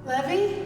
Levy?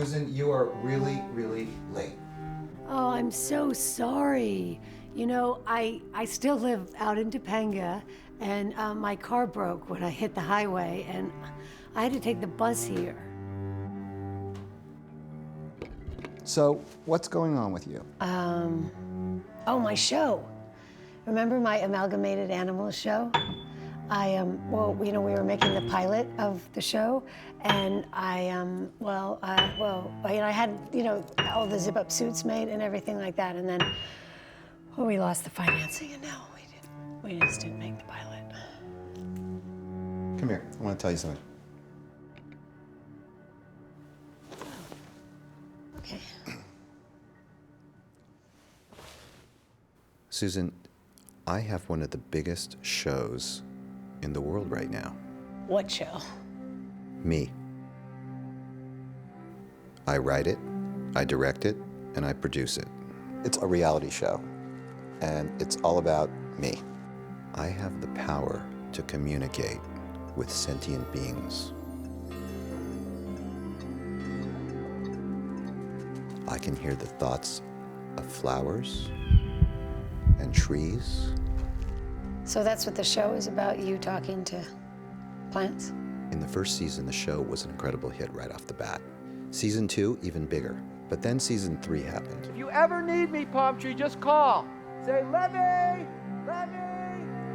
Susan, you are really, really late. Oh, I'm so sorry. You know, I still live out in Topanga, and my car broke when I hit the highway, and I had to take the bus here. So, what's going on with you? Oh, my show. Remember my amalgamated animals show? Well, you know, we were making the pilot of the show, and I had, you know, all the zip-up suits made and everything like that, and then, well, we lost the financing, and now we just didn't make the pilot. Come here, I want to tell you something. Okay. Susan, I have one of the biggest shows in the world right now. What show? Me. I write it, I direct it, and I produce it. It's a reality show, and it's all about me. I have the power to communicate with sentient beings. I can hear the thoughts of flowers and trees. So that's what the show is about, you talking to plants? In the first season, the show was an incredible hit right off the bat. Season 2, even bigger. But then season 3 happened. If you ever need me, Palm Tree, just call. Say, Levy! Levy!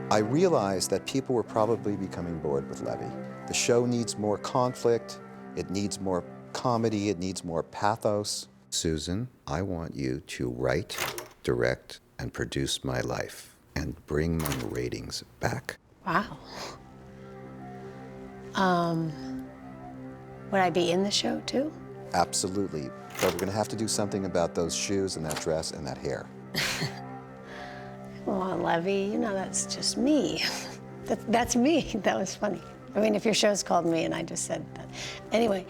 I realized that people were probably becoming bored with Levy. The show needs more conflict, it needs more comedy, it needs more pathos. Susan, I want you to write, direct, and produce my life and bring my ratings back. Wow. Would I be in the show too? Absolutely, but we're gonna have to do something about those shoes and that dress and that hair. Come on, Levy, you know that's just me. That's me. That was funny. I mean, if your show's called Me and I just said that. Anyway,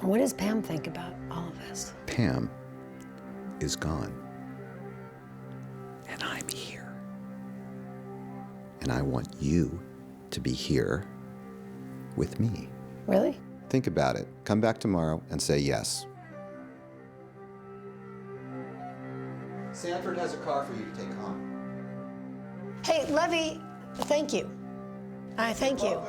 what does Pam think about all of this? Pam is gone. And I'm here. And I want you to be here with me. Really? Think about it. Come back tomorrow and say yes. Sanford has a car for you to take home. Hey, Levy, thank you. Thank you.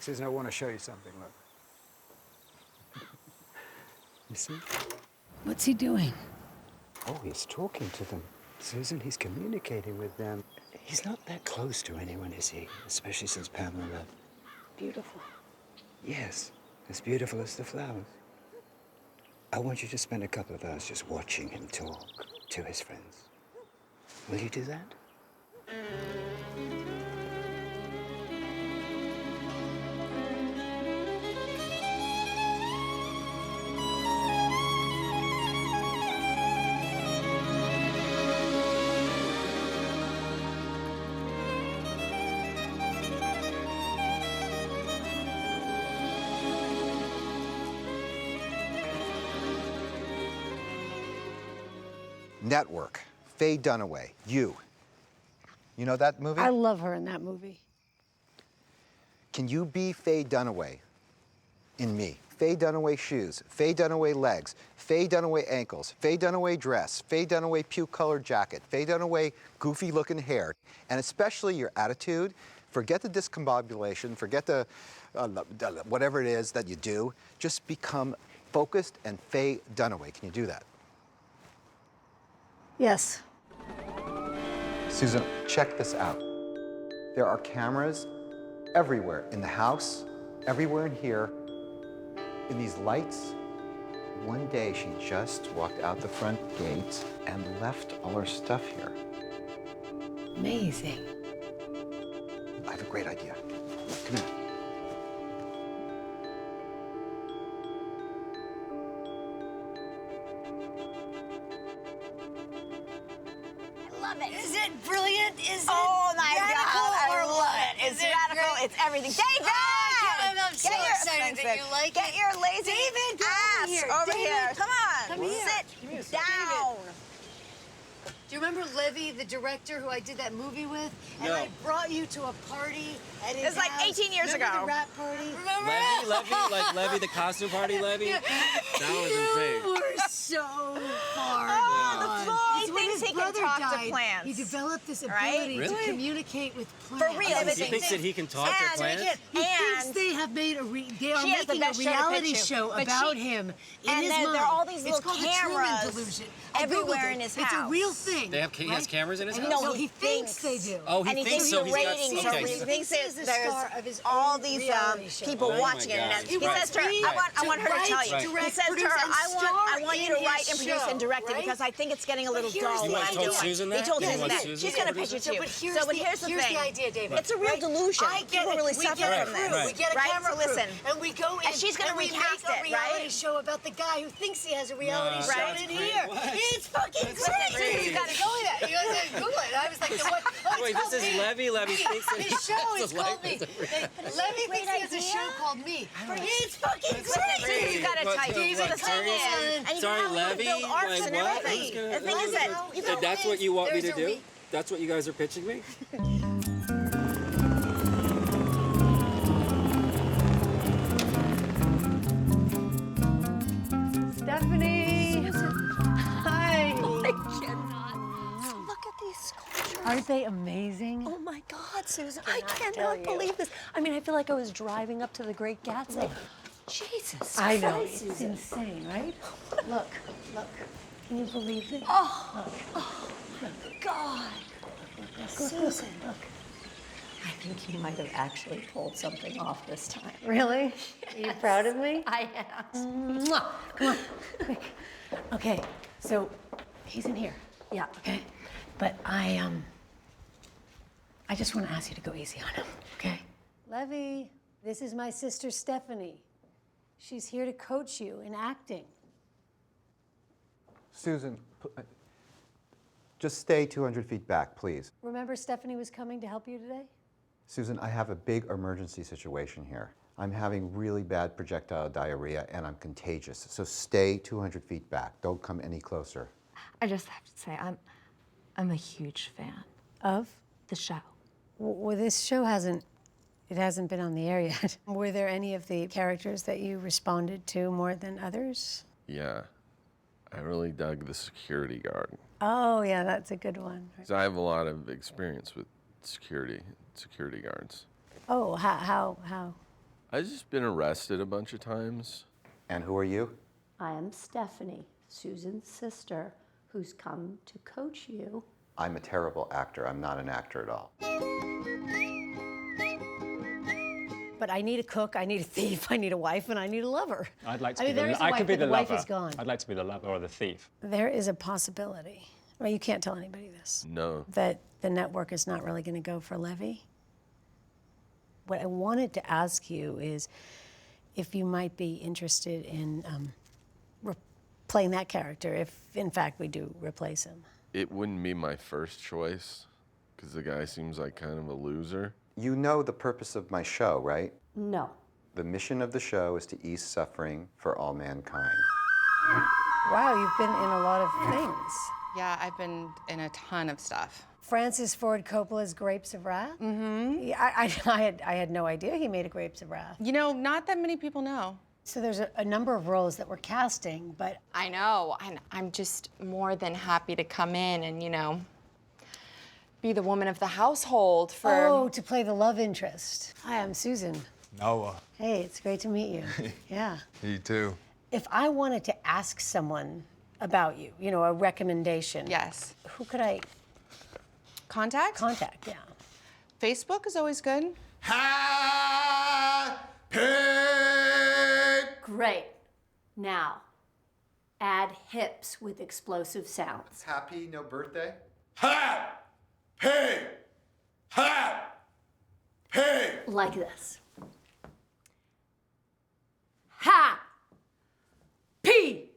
Susan, I want to show you something, look. You see? What's he doing? Oh, he's talking to them. Susan, he's communicating with them. He's not that close to anyone, is he? Especially since Pamela left. Beautiful. Yes, as beautiful as the flowers. I want you to spend a couple of hours just watching him talk to his friends. Will you do that? Network, Faye Dunaway, you. You know that movie? I love her in that movie. Can you be Faye Dunaway in me? Faye Dunaway shoes, Faye Dunaway legs, Faye Dunaway ankles, Faye Dunaway dress, Faye Dunaway puke-colored jacket, Faye Dunaway goofy-looking hair, and especially your attitude. Forget the discombobulation, forget the whatever it is that you do. Just become focused and Faye Dunaway. Can you do that? Yes. Susan, check this out. There are cameras everywhere in the house, everywhere in here, in these lights. One day she just walked out the front gate and left all her stuff here. Amazing. I have a great idea. Come here. Love it. Is it brilliant? Is it Oh my radical God, or I love what? it. It's Is it radical, great? it's everything. David! I'm so excited that you like Get it. your lazy David, come ass over here. over David, here. Come on. come here. Sit down. Do you remember Levy, the director who I did that movie with? And No. I brought you to a party at his It was like house. 18 years Remember ago. the rap party? Remember? Levy, like Levy, the costume party Levy? That was insane. You were so far Oh, the gone. floor. He It's when thinks his he can brother talk to died, plants. He developed this Right? ability to Really? communicate with plants. For real. He thinks that he can talk to And- plants? He thinks And- they have made they are She has the making a best show to reality pitch you, show but about she- him in and his then mind. there are all these It's little called the Truman cameras Delusion. I everywhere Googled in it. his It's a house. real thing. He has cameras in his And house? No, he thinks they do. Oh, he and he thinks thinks so. the He's got, ratings okay. are He he thinks thinks he's the there's star of his all own these reality show. people Oh my watching it. God. And he Right. says to her, I want her to tell you. Right. He says to her, I want you to write and produce and direct it because I think it's getting a little here's dull. the what idea. I'm You told doing." Susan He that? told You Susan want that. Susan She's to going to produce pitch it it? to you. But here's Here's the idea, David. It's a real delusion. I get People it. really We suffer get a from crew. this. We get a Right? camera Listen. crew, and we go in, And she's gonna we recast make a it, reality right? show about the guy who thinks he has a reality No, show that's in crazy. here. What? It's fucking That's crazy. crazy. You gotta go with that. You gotta Google it. I was like, what? Oh, Wait, it's this is called Me. Levy? Levy thinks that His show is it's a called Me. Levy thinks he has a show called Me. It's fucking Listen, crazy. you gotta What, type what, these what, the thing serious? is, and you Sorry, can Levy? build arcs Like and what? everything. Who's The thing is that you So that's what you want me to There's a do? That's what you guys are pitching me? Stephanie. Hi. I cannot. Look at these sculptures. Aren't they amazing? Oh my God, Susan, I cannot believe this. I mean, I feel like I was driving up to the Great Gatsby. Jesus I know. Christ, It's Susan. insane, right? Look. Can you believe this? God. Susan. I think you might have actually pulled something off this time. Really? Are you proud of me? I am. Mwah. Come on, quick. Okay, so he's in here. Yeah. Okay, but I just want to ask you to go easy on him. Okay. Levy, this is my sister Stephanie. She's here to coach you in acting. Susan, just stay 200 feet back, please. Remember Stephanie was coming to help you today? Susan, I have a big emergency situation here. I'm having really bad projectile diarrhea and I'm contagious. So stay 200 feet back. Don't come any closer. I just have to say, I'm a huge fan Of? the show. Well, this show hasn't been on the air yet. Were there any of the characters that you responded to more than others? Yeah, I really dug the security guard. Oh, yeah, that's a good one. 'Cause I have a lot of experience with security guards. Oh, how? I've just been arrested a bunch of times. And who are you? I am Stephanie, Susan's sister, who's come to coach you. I'm a terrible actor. I'm not an actor at all. But I need a cook, I need a thief, I need a wife, and I need a lover. I'd like to I be mean, there the is a I wife, could be but the the lover. wife is gone. I'd like to be the lover or the thief. There is a possibility. Well, you can't tell anybody this. No. That the network is not really going to go for Levy. What I wanted to ask you is if you might be interested in playing that character, if in fact we do replace him. It wouldn't be my first choice, because the guy seems like kind of a loser. You know the purpose of my show, right? No. The mission of the show is to ease suffering for all mankind. Wow, you've been in a lot of things. Yeah, I've been in a ton of stuff. Francis Ford Coppola's Grapes of Wrath? Mm-hmm. I had no idea he made a Grapes of Wrath. You know, not that many people know. So there's a number of roles that we're casting, but I know, and I'm just more than happy to come in and, you know, be the woman of the household for... Oh, to play the love interest. Hi, I'm Susan. Noah. Hey, it's great to meet you. Yeah. You too. If I wanted to ask someone about you, you know, a recommendation. Yes. Who could I Contact? contact? Yeah. Facebook is always good. Great. Now, add hips with explosive sounds. Happy, no birthday? Like this. Ha! P!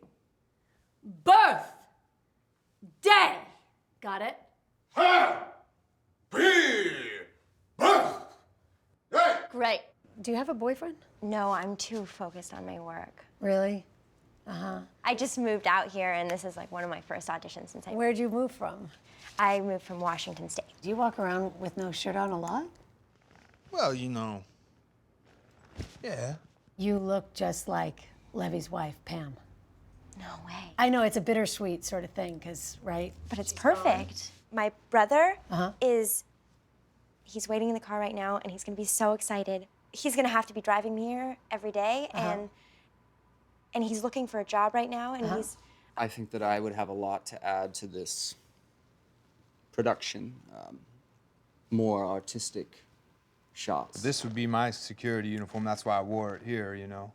Birth! Day! Got it? Great. Do you have a boyfriend? No, I'm too focused on my work. Really? I just moved out here, and this is like one of my first auditions since I Where'd you move from? I moved from Washington State. Do you walk around with no shirt on a lot? Well, you know. Yeah. You look just like Levy's wife, Pam. No way. I know it's a bittersweet sort of thing, because, right? But it's perfect. My brother Uh-huh. he's waiting in the car right now, and he's gonna be so excited. He's gonna have to be driving me here every day, and he's looking for a job right now, and he's... I think that I would have a lot to add to this production, more artistic shots. This would be my security uniform. That's why I wore it here, you know.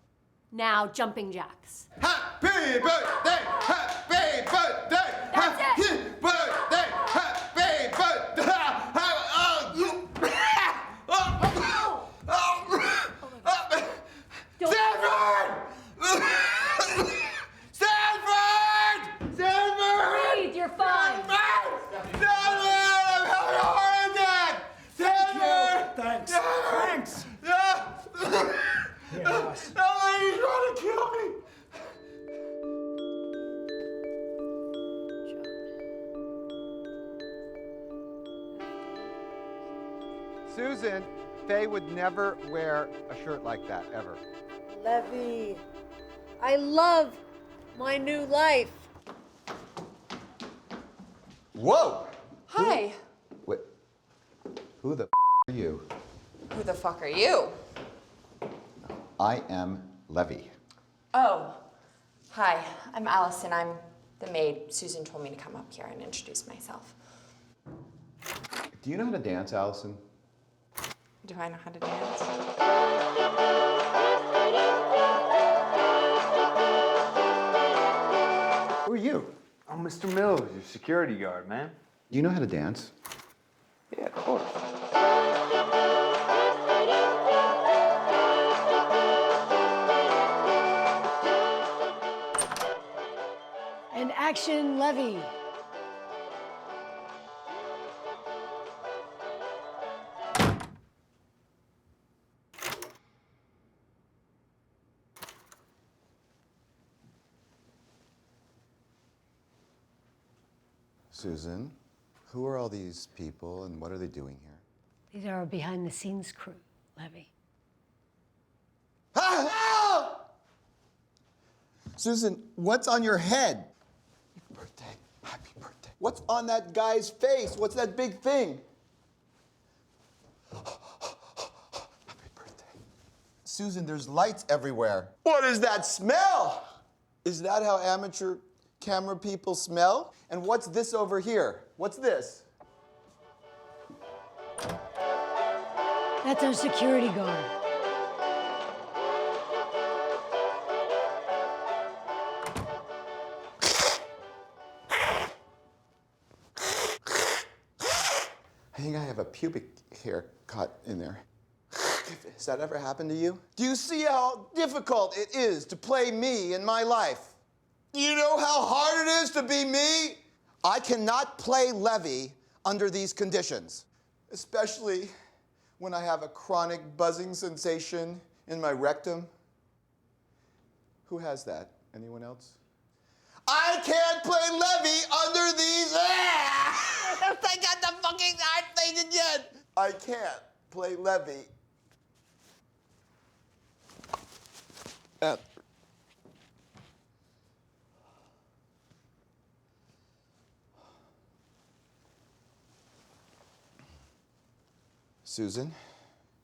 Now, jumping jacks. Happy birthday! Happy birthday! That's happy birthday! Happy birthday! Stanford! Breathe, you're fine. Thanks. That lady's trying to kill me. Susan, Faye would never wear a shirt like that, ever. Levy, I love my new life. Whoa! Hi. Wait, who the are you? Who the fuck are you? I am Levy. Oh. Hi, I'm Allison. I'm the maid. Susan told me to come up here and introduce myself. Do you know how to dance, Allison? Do I know how to dance? Who are you? I'm Mr. Mills, your security guard, man. Do you know how to dance? Yeah, of course. And action, Levy. Susan, who are all these people and what are they doing here? These are our behind-the-scenes crew, Levy. Susan, what's on your head? Happy birthday. Happy birthday. What's on that guy's face? What's that big thing? Happy birthday. Susan, there's lights everywhere. What is that smell? Is that how amateur camera people smell? And what's this over here? What's this? That's our security guard. I think I have a pubic hair cut in there. Has that ever happened to you? Do you see how difficult it is to play me in my life? You know how hard it is to be me? I cannot play Levy under these conditions, especially when I have a chronic buzzing sensation in my rectum. Who has that? Anyone else? I can't play Levy under these. I got the fucking art thing again. I can't play Levy Susan,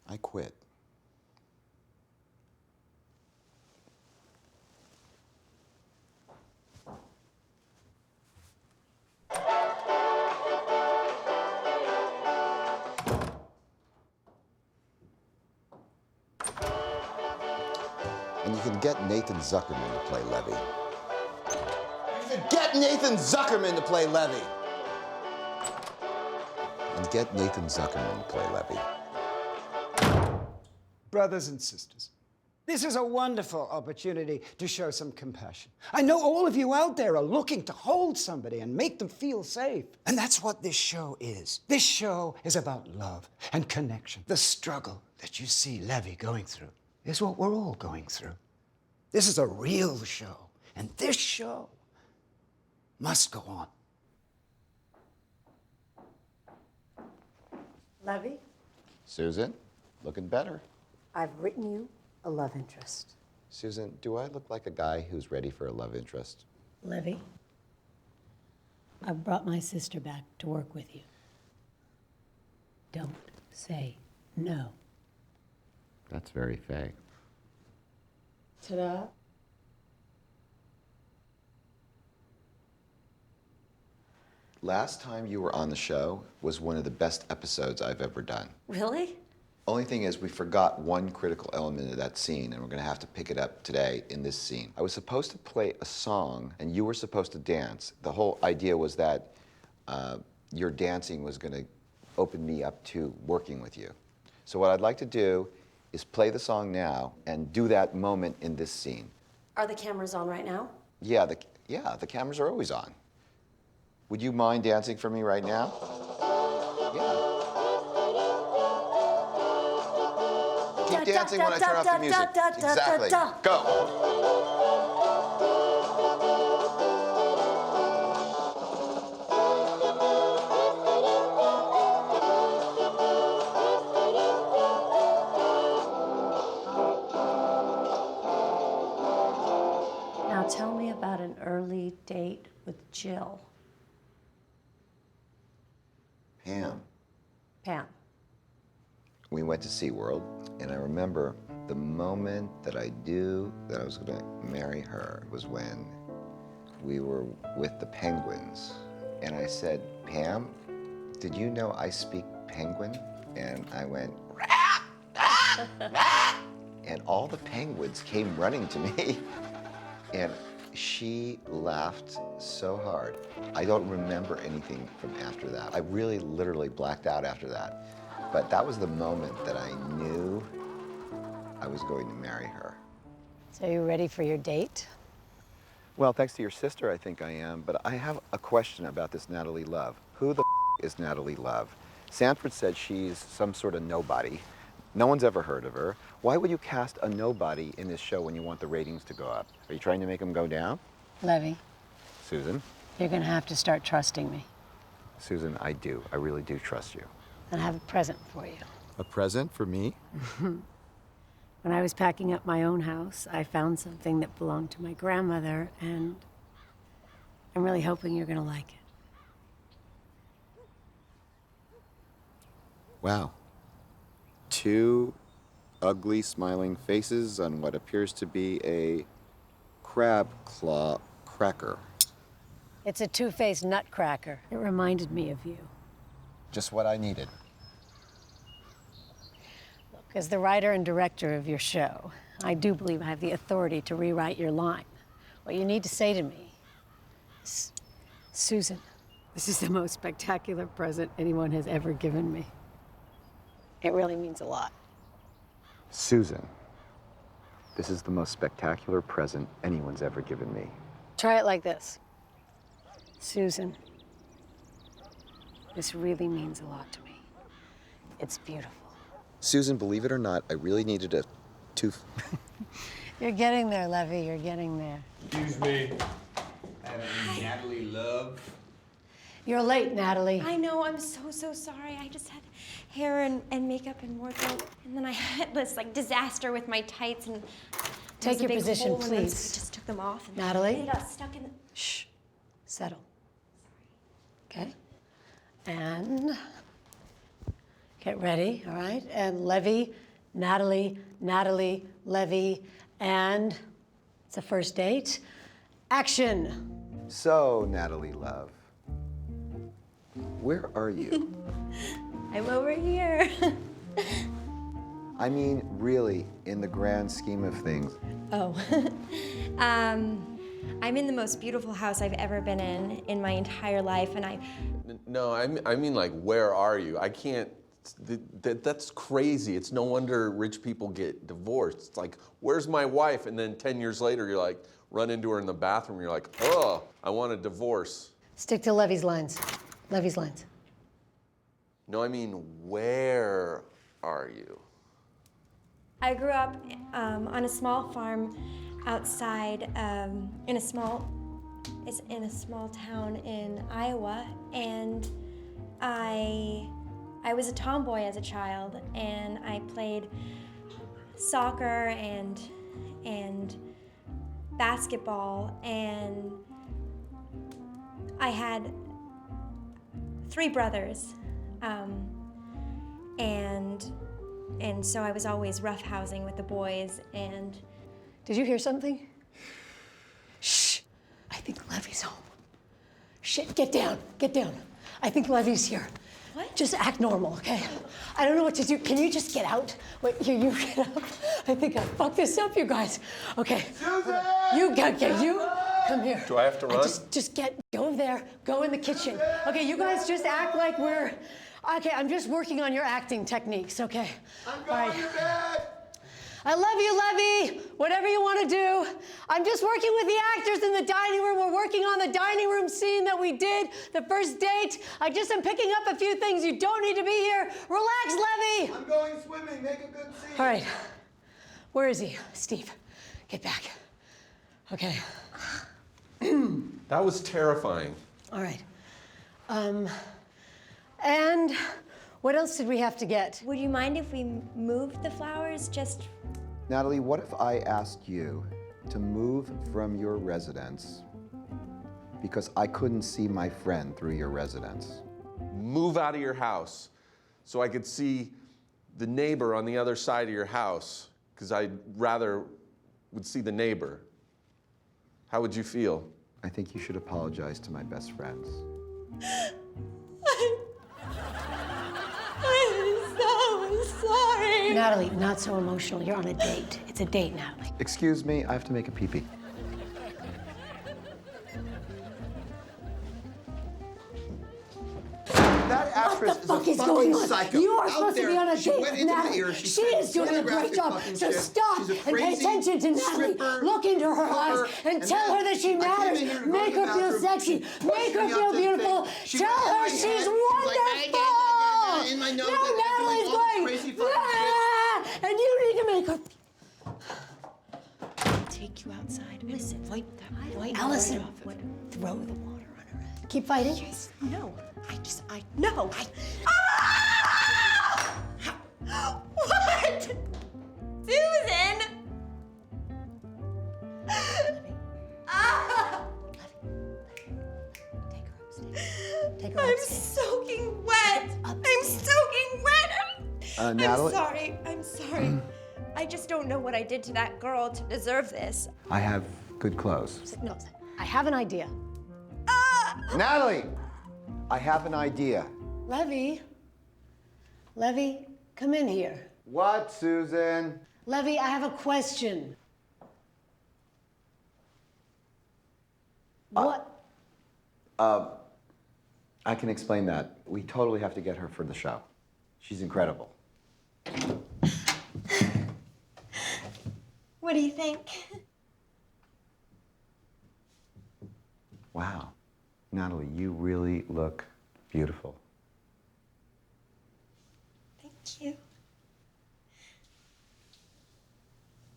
I quit. And you can get Nathan Zuckerman to play Levy. You can get Nathan Zuckerman to play Levy. And get Nathan Zuckerman to play Levy. Brothers and sisters, this is a wonderful opportunity to show some compassion. I know all of you out there are looking to hold somebody and make them feel safe. And that's what this show is. This show is about love and connection. The struggle that you see Levy going through is what we're all going through. This is a real show, and this show must go on. Levy, Susan, looking better. I've written you a love interest. Susan, do I look like a guy who's ready for a love interest? Levy, I've brought my sister back to work with you. Don't say no. That's very fake. Ta-da. Last time you were on the show was one of the best episodes I've ever done. Really? Only thing is we forgot one critical element of that scene, and we're gonna have to pick it up today in this scene. I was supposed to play a song, and you were supposed to dance. The whole idea was that your dancing was gonna open me up to working with you. So what I'd like to do is play the song now and do that moment in this scene. Are the cameras on right now? Yeah, the cameras are always on. Would you mind dancing for me right now? Yeah. Keep dancing when I turn off the music. Exactly. Go. Now tell me about an early date with Jill. Pam. We went to SeaWorld, and I remember the moment that I knew that I was going to marry her was when we were with the penguins. And I said, Pam, did you know I speak penguin? And I went, rah, ah, ah. And all the penguins came running to me. And she laughed so hard. I don't remember anything from after that. I really literally blacked out after that. But that was the moment that I knew I was going to marry her. So you ready for your date? Well, thanks to your sister, I think I am. But I have a question about this Natalie Love. Who the is Natalie Love? Sanford said she's some sort of nobody. No one's ever heard of her. Why would you cast a nobody in this show when you want the ratings to go up? Are you trying to make them go down? Levy, Susan? you're gonna have to start trusting me. Susan, I do. I really do trust you. And I have a present for you. A present for me? When I was packing up my own house, I found something that belonged to my grandmother, and I'm really hoping you're gonna like it. Wow. 2 ugly smiling faces on what appears to be a crab claw cracker. It's a two-faced nutcracker. It reminded me of you. Just what I needed. Look, as the writer and director of your show, I do believe I have the authority to rewrite your line. What you need to say to me is, Susan, this is the most spectacular present anyone has ever given me. It really means a lot. Susan, this is the most spectacular present anyone's ever given me. Try it like this. Susan, this really means a lot to me. It's beautiful. Susan, believe it or not, I really needed a tooth. You're getting there, Levy, you're getting there. Excuse me. Natalie Love. You're late, Natalie. I know, I'm so sorry. I just had hair and makeup and wardrobe, and then I had this like disaster with my tights, and Take was a your big position, hole in them, so we please. just took them off. And Natalie? They got stuck in the... Shh. Settle. Okay. And get ready, all right? And Levy, Natalie, Natalie, Levy, and it's a first date. Action. So, Natalie, love, where are you? I'm over here. I mean, really, in the grand scheme of things. Oh. I'm in the most beautiful house I've ever been in my entire life, and No, I mean like, where are you? I can't, that's crazy. It's no wonder rich people get divorced. It's like, where's my wife? And then 10 years later, you're like, run into her in the bathroom, you're like, oh, I want a divorce. Stick to Levy's lines. Levy's lines. No, I mean, where are you? I grew up on a small farm outside in a small town in Iowa, and I was a tomboy as a child, and I played soccer and basketball, and I had 3 brothers, and so I was always roughhousing with the boys. And did you hear something? Shh. I think Levy's home. Shit, get down, get down. I think Levy's here. What? Just act normal, okay? I don't know what to do. Can you just get out? Wait, here, you get up. I think I fucked this up, you guys. Okay. Susan! You come here. Do I have to run? Just go over there, go in the kitchen. Okay, you guys just act like we're, okay, I'm just working on your acting techniques, okay? I'm going to bed! I love you, Levy. Whatever you want to do. I'm just working with the actors in the dining room. We're working on the dining room scene that we did, the first date. I just am picking up a few things. You don't need to be here. Relax, Levy. I'm going swimming. Make a good scene. All right. Where is he? Steve, get back. Okay. That was terrifying. All right. And what else did we have to get? would you mind if we moved the flowers just... Natalie, what if I asked you to move from your residence because I couldn't see my friend through your residence? Move out of your house so I could see the neighbor on the other side of your house, because I'd rather would see the neighbor. How would you feel? I think you should apologize to my best friends. I'm so sorry. Natalie, not so emotional. You're on a date. It's a date, Natalie. Excuse me, I have to make a pee-pee. That actress is a fucking psycho. You are Out supposed to be there, on a she date went with into my Natalie. ear, She said is doing a great pornographic job. fucking So shit. stop She's a and pay crazy attention to Natalie. stripper, Look into her hooker, eyes and and tell then her that she I came in matters. here to go Make to the her feel bathroom. sexy. She Make pushed her me feel up to the beautiful. thing. She Tell went in her my she's head, wonderful. in my nose, Now and Natalie's doing all this going, crazy fucking shit. "Ah," and you need to make her. Take you outside. Listen, wipe that white Allison, off of it. throw the water on her head. Keep fighting. Yes. No. No. What? Susan! Take her I'm upstairs. soaking wet. I'm soaking wet. Natalie? I'm sorry. I just don't know what I did to that girl to deserve this. I have good clothes. No, I have an idea. Natalie, I have an idea. Levy, come in here. What, Susan? Levy, I have a question. What? I can explain that. We totally have to get her for the show. She's incredible. What do you think? Wow. Natalie, you really look beautiful. Thank you.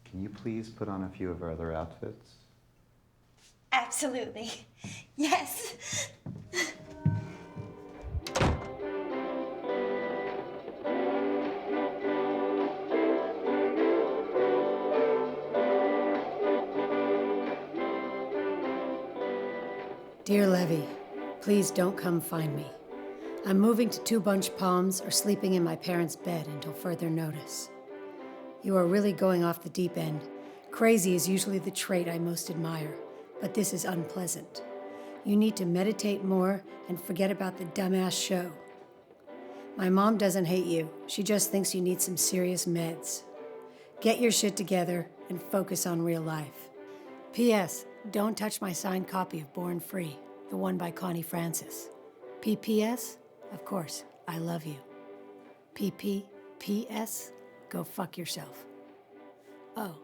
Can you please put on a few of our other outfits? Absolutely. Yes. Dear Levy, please don't come find me. I'm moving to 2 Bunch Palms or sleeping in my parents' bed until further notice. You are really going off the deep end. Crazy is usually the trait I most admire, but this is unpleasant. You need to meditate more and forget about the dumbass show. My mom doesn't hate you. She just thinks you need some serious meds. Get your shit together and focus on real life. P.S. Don't touch my signed copy of Born Free, the one by Connie Francis. P.P.S. Of course, I love you. P.P.P.S. Go fuck yourself. Oh,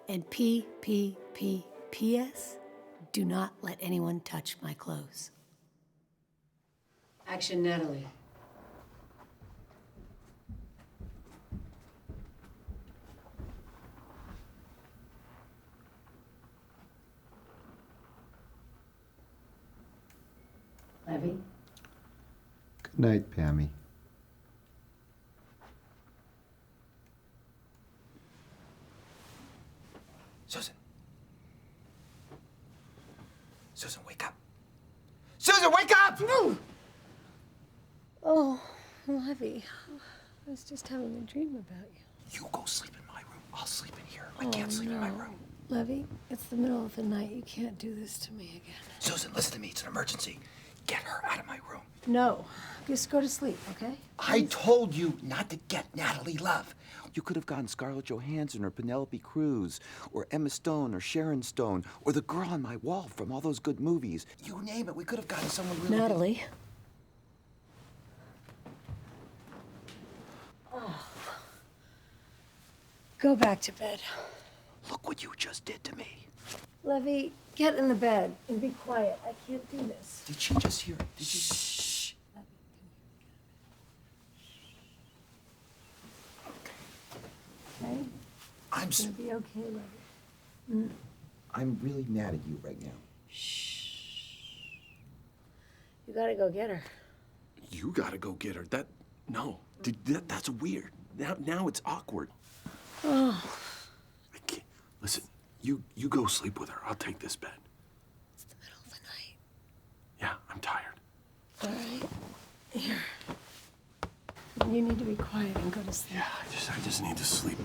and P.P.P.P.S. Do not let anyone touch my clothes. Action, Natalie. Levy? Good night, Pammy. Susan. Susan, wake up. Susan, wake up! No! Oh, Levy, I was just having a dream about you. You go sleep in my room. I'll sleep in here. I can't sleep in my room. Levy, it's the middle of the night. You can't do this to me again. Susan, listen to me. It's an emergency. Get her out of my room. No, just go to sleep, okay? I told you not to get Natalie Love. You could have gotten Scarlett Johansson or Penelope Cruz or Emma Stone or Sharon Stone or the girl on my wall from all those good movies. You name it, we could have gotten someone really Natalie. Oh. Go back to bed. Look what you just did to me. Levy, get in the bed and be quiet. I can't do this. Did she just hear? Did she? Shh. Okay? I'm It's gonna be okay, Levy. I'm really mad at you right now. You gotta go get her. You gotta go get her. That's weird. Now it's awkward. Oh. I can't. Listen, you go sleep with her. I'll take this bed. It's the middle of the night. Yeah, I'm tired. All right. Here. You need to be quiet and go to sleep. Yeah, I just need to sleep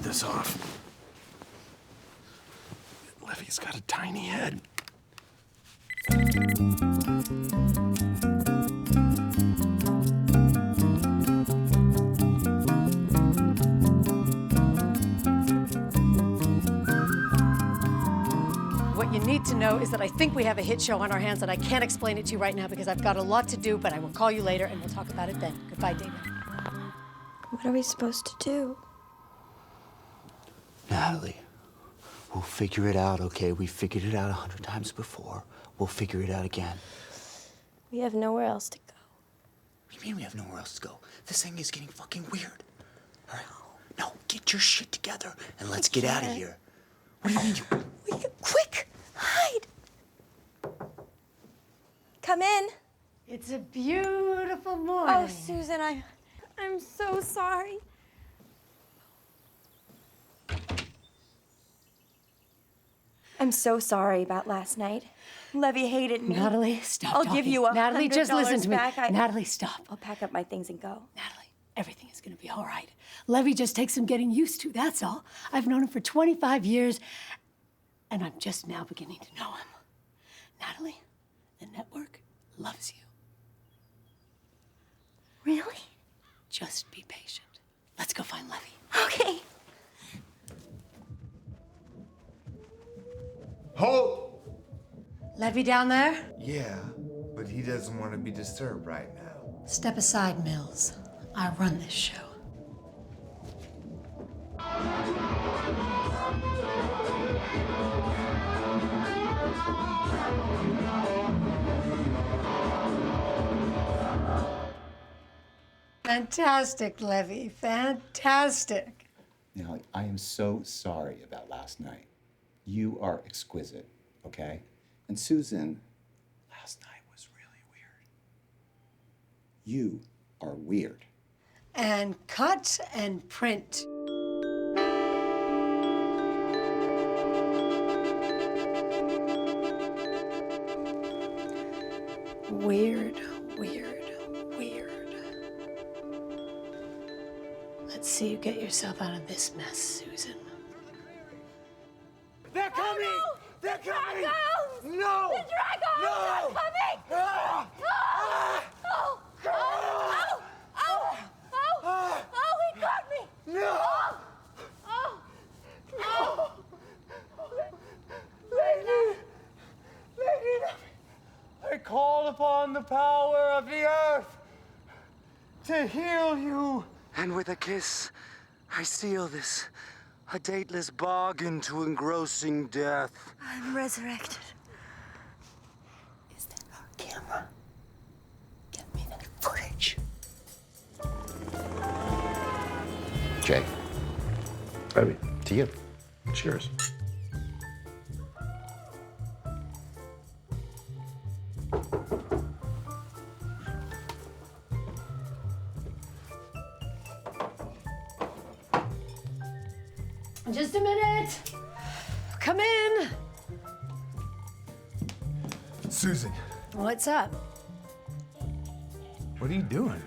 this off. Levy's got a tiny head. What you need to know is that I think we have a hit show on our hands, and I can't explain it to you right now because I've got a lot to do, but I will call you later and we'll talk about it then. Goodbye, David. What are we supposed to do? Natalie, we'll figure it out, okay? We figured it out 100 times before. We'll figure it out again. We have nowhere else to go. What do you mean we have nowhere else to go? This thing is getting fucking weird. All right? No, get your shit together and let's get out of here. What do you mean Quick! Hide! Come in. It's a beautiful morning. Oh, Susan, I'm so sorry. I'm so sorry about last night. Levy hated me. Natalie, stop I'll talking. give you $100 Natalie, just listen to me. back. Natalie, stop. I'll pack up my things and go. Natalie, everything is going to be all right. Levy just takes some getting used to, that's all. I've known him for 25 years, and I'm just now beginning to know him. Natalie, the network loves you. Really? Just be patient. Let's go find Levy. Okay. Hold! Levy down there? Yeah, but he doesn't want to be disturbed right now. Step aside, Mills. I run this show. Fantastic, Levy. Fantastic. Now, I am so sorry about last night. You are exquisite, okay? And Susan, last night was really weird. You are weird. And cut and print. weird. Let's see you get yourself out of this mess, Susan. They're coming! Oh, no! They're coming! Dragons! No! The dragons No! are coming! Ah! Oh! Oh! Oh! Oh! Oh! Oh! Oh! He got me! No! Oh! Oh! Lady! I call upon the power of the earth to heal you. And with a kiss, I seal this, a dateless bargain to engrossing death. I'm resurrected. Is there our camera? Get me that footage. Jay. Levy. To you. Cheers. Just a minute. Come in. Susan, What's up? what are you doing?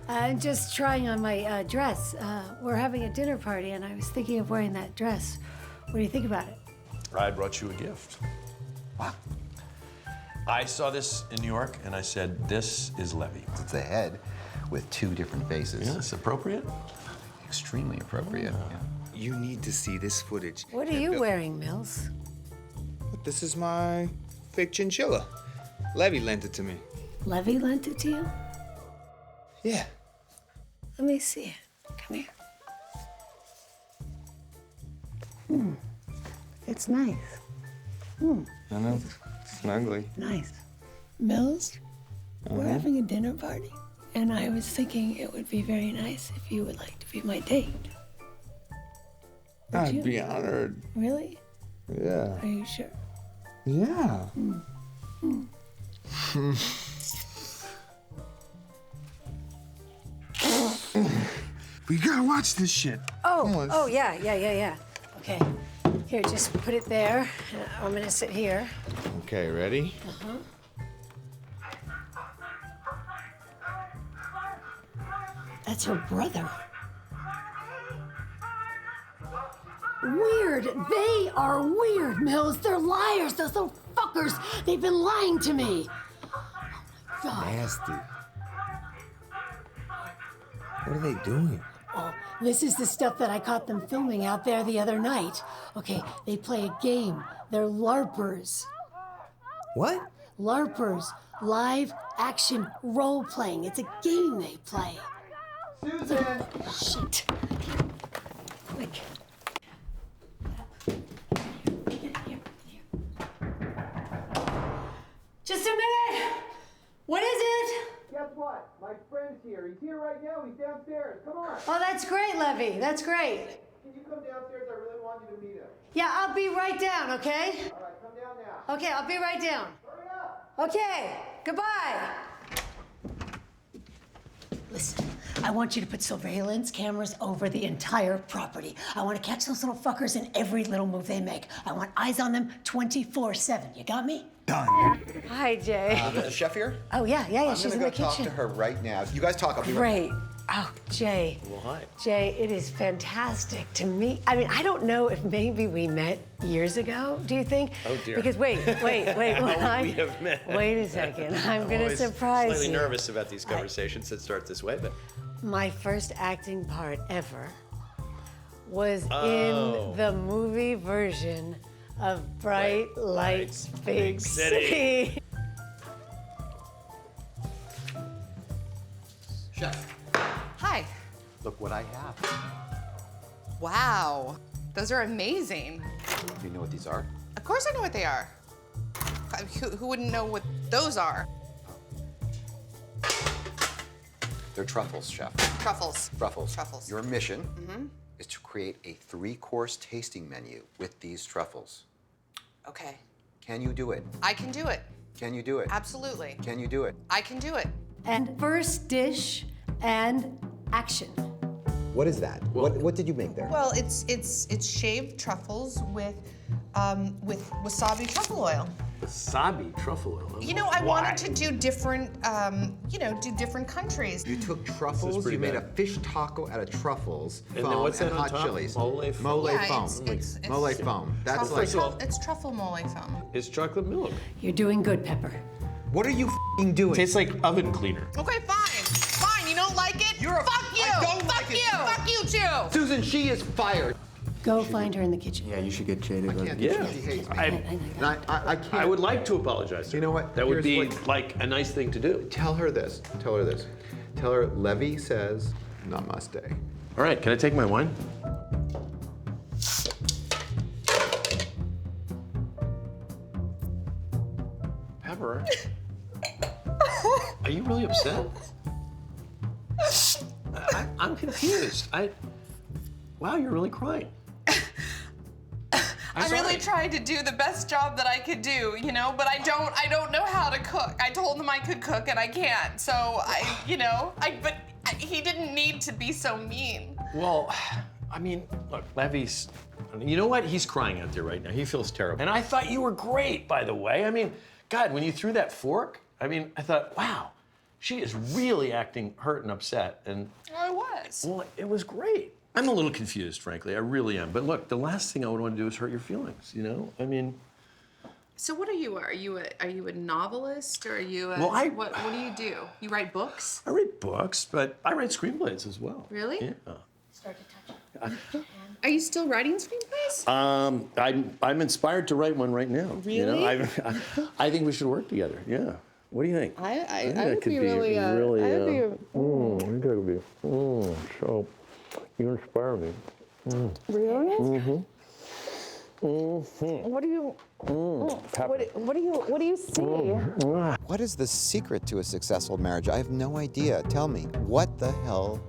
I'm just trying on my dress. We're having a dinner party, and I was thinking of wearing that dress. What do you think about it? I brought you a gift. Wow. I saw this in New York, and I said, this is Levy. It's a head with two different faces. Yes, appropriate? Extremely appropriate. Yeah. You need to see this footage. What are you wearing, Mills? This is my fake chinchilla. Levy lent it to me. Levy lent it to you? Yeah. Let me see it. Come here. It's nice. I know. Snugly. Nice. Mills, we're having a dinner party, and I was thinking it would be very nice if you would like to be my date. Would I'd you? be honored. Really? Yeah. Are you sure? Yeah. We gotta watch this shit. Oh, yeah. Okay. Here, just put it there. I'm gonna sit here. Okay, ready? That's her brother. Weird. They are weird, Mills. They're liars. Those little fuckers. They've been lying to me. Oh, my God. Nasty. What are they doing? Oh, this is the stuff that I caught them filming out there the other night. Okay, they play a game. They're LARPers. What? LARPers. Live action role playing. It's a game they play. Susan! Shit. Quick. Just a minute! What is it? Guess what? My friend's here. He's here right now. He's downstairs. Come on. Oh, that's great, Levy. That's great. Can you come downstairs? I really want you to meet him. Yeah, I'll be right down, okay? All right, come down now. Okay, I'll be right down. Hurry up. Okay, goodbye. Listen, I want you to put surveillance cameras over the entire property. I want to catch those little fuckers in every little move they make. I want eyes on them 24/7. You got me? Done. Hi, Jay. Is the chef here? Oh, yeah, she's I'm in gonna the go talk kitchen. to her right now. You guys talk. I'll be right Great. Oh, Jay. Well, hi. Jay, it is fantastic to meet. I mean, I don't know if maybe we met years ago, do you think? Oh, dear. Because wait. We have met. Wait a second. I'm going to always surprise slightly you. nervous about these conversations that start this way, but My first acting part ever was Oh. in the movie version of Bright Lights, Big City. Chef, Hi. look what I have. Wow. Those are amazing. Do you know what these are? Of course I know what they are. Who wouldn't know what those are? They're truffles, chef. Truffles. Truffles. Truffles. Your mission is to create a 3-course tasting menu with these truffles. Okay. Can you do it? I can do it. Can you do it? Absolutely. Can you do it? I can do it. And first dish and action. What is that? What did you make there? Well, it's shaved truffles with wasabi truffle oil. Wasabi truffle oil. You know, I wanted to do different, do different countries. You took truffles, you made a fish taco out of truffles, And foam, then what's that and on hot top? chilies. Mole foam. Mole Yeah, foam. it's Mole foam. That's truffle, like... It's truffle mole foam. It's chocolate milk. You're doing good, Pepper. What are you f***ing doing? Tastes like oven cleaner. Okay, fine. Fine, you don't like it? Fuck you! I don't Fuck like you! it. Fuck you too! Susan, she is fired. Go find her in the kitchen. Yeah, you should get jaded. I can't. Yeah. She hates me. I, I can't. I would like to apologize to her. You know what? That would Here's be what- like a nice thing to do. Tell her this. Tell her this. Tell her Levy says namaste. All right, can I take my wine? Pepper, are you really upset? I'm confused. Wow, you're really crying. I really tried to do the best job that I could do, but I don't know how to cook. I told him I could cook and I can't. So but he didn't need to be so mean. Well, I mean, look, Levy's, you know what? He's crying out there right now. He feels terrible. And I thought you were great, by the way. I mean, God, when you threw that fork, I thought, wow, she is really acting hurt and upset. And I was. well, it was great. I'm a little confused, frankly. I really am. But look, the last thing I would want to do is hurt your feelings, So what are you? Are you a novelist or are you a, Well, what do you do? You write books? I write books, but I write screenplays as well. Really? Yeah. Start to touch it. Are you still writing screenplays? I'm inspired to write one right now. Really? I think we should work together. Yeah. What do you think? I that would could be be really, really. I would be. I think that would be. So, you inspire me. Really? What do you? What do you see? What is the secret to a successful marriage? I have no idea. Tell me, what the hell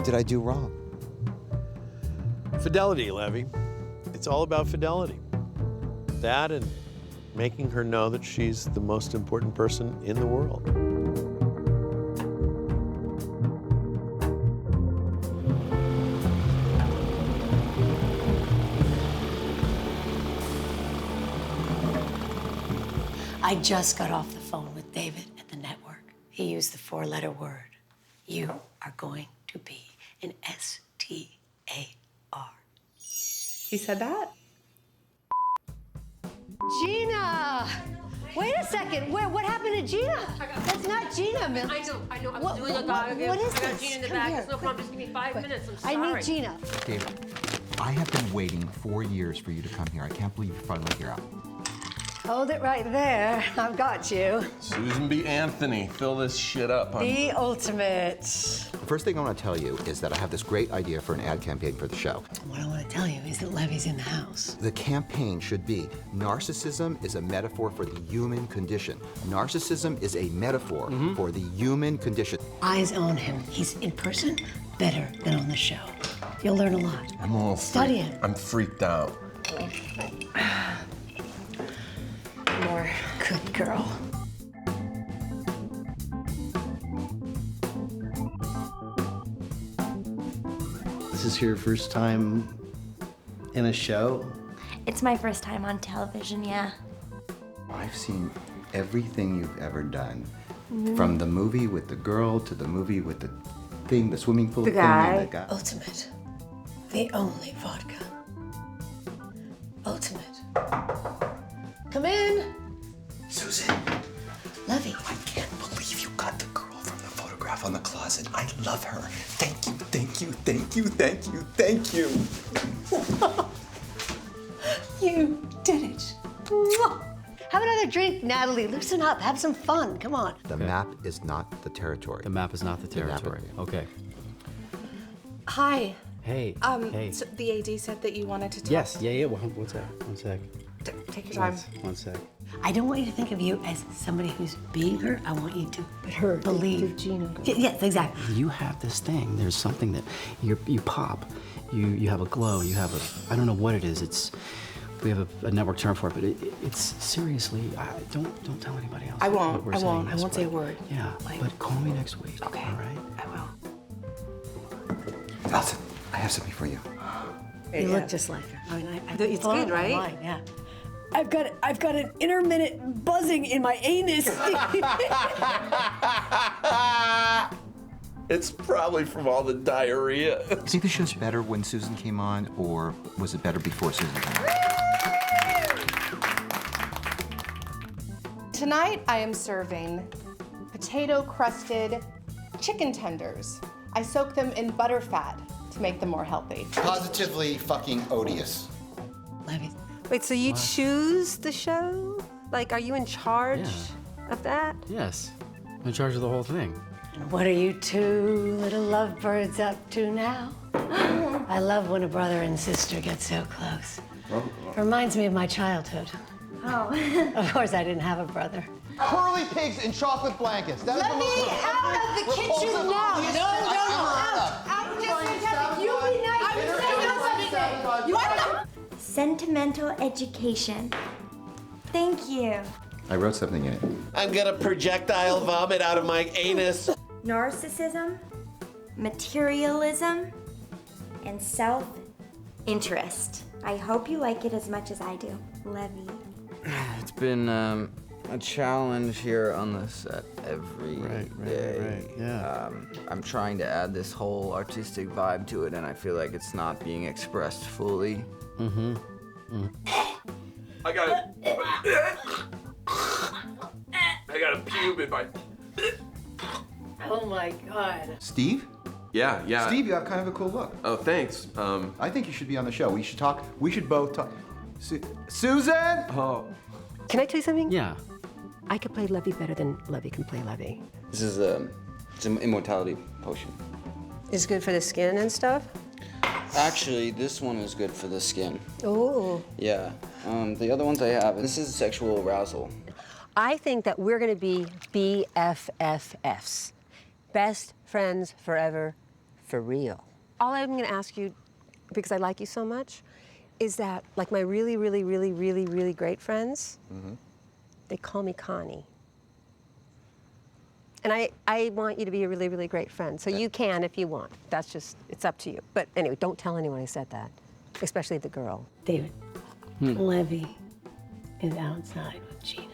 did I do wrong? Fidelity, Levy. It's all about fidelity. That and making her know that she's the most important person in the world. I just got off the phone with David at the network. He used the 4-letter word. You are going to be an STAR. He said that? Gina! Wait a second. What happened to Gina? That's not Gina, man. I know. I'm What- doing a what- guy again. what is I got this? Gina in the Come back. here. It's no problem. Just give me 5 minutes. I'm I sorry. need Gina. David, I have been waiting 4 years for you to come here. I can't believe you're finally here. Hold it right there. I've got you. Susan B. Anthony, fill this shit up. The ultimate. The first thing I want to tell you is that I have this great idea for an ad campaign for the show. What I want to tell you is that Levy's in the house. The campaign should be, narcissism is a metaphor for the human condition. Narcissism is a metaphor for the human condition. Eyes on him. He's in person better than on the show. You'll learn a lot. I'm all Study him. I'm freaked out. More. Good girl. This is your first time in a show? It's my first time on television, yeah. I've seen everything you've ever done. From the movie with the girl to the movie with the thing, the swimming pool The thing guy. and the guy. Ultimate. The only vodka. Ultimate. Come in. Susan. Levy. I can't believe you got the girl from the photograph on the closet. I love her. Thank you, thank you, thank you, thank you, thank you. You did it. Mwah. Have another drink, Natalie. Loosen up. Have some fun. Come on. The map is not the territory. The map is not the territory. Okay. Hi. Hey. Hey. So the AD said that you wanted to talk. Yes. Yeah. One sec. One sec. Take your time. One sec. I don't want you to think of you as somebody who's being hurt. I want you to believe. Gina. Yes, exactly. You have this thing. There's something that you pop. You have a glow. You have a. I don't know what it is. We have a network term for it, but it's seriously. Don't tell anybody else. I what won't. we're I saying won't. I is, won't say a word. Yeah. But call me next week. Okay. All right. I will. Elsa, I have something for you. You look just like her. I mean, It's good, right? Yeah. I've got an intermittent buzzing in my anus. It's probably from all the diarrhea. Do you think the show's better when Susan came on, or was it better before Susan came on? Tonight I am serving potato-crusted chicken tenders. I soak them in butter fat to make them more healthy. Positively fucking odious. Levy. Wait, so you choose the show? Like, are you in charge of that? Yes. I'm in charge of the whole thing. What are you two little lovebirds up to now? I love when a brother and sister get so close. Reminds me of my childhood. Oh. Of course, I didn't have a brother. Curly pigs in chocolate blankets. That is Let the me most out of the kitchen repulsive, now. obvious No, thing no, I've no, ever heard out. of. I'm just fantastic. You be nice. I'm saying no. What the? Sentimental education. Thank you. I wrote something in it. I'm gonna projectile vomit out of my anus. Narcissism, materialism, and self-interest. I hope you like it as much as I do. Levy. It's been a challenge here on the set every day. Yeah. I'm trying to add this whole artistic vibe to it, and I feel like it's not being expressed fully. Mm-hmm. I got a pube in my. Oh my God. Steve? Yeah. Steve, you have kind of a cool look. Oh, thanks. I think you should be on the show. We should talk. We should both talk. Susan? Oh. Can I tell you something? Yeah. I could play Levy better than Levy can play Levy. This is it's an immortality potion. It's good for the skin and stuff? Actually, this one is good for the skin. Oh. Yeah. The other ones I have, this is sexual arousal. I think that we're gonna be BFFs. Best friends forever, for real. All I'm gonna ask you, because I like you so much, is that like my really, really, really, really, really great friends, they call me Connie. And I want you to be a really, really great friend. So you can if you want. That's just, it's up to you. But anyway, don't tell anyone I said that, especially the girl. David, Levy is outside with Gina.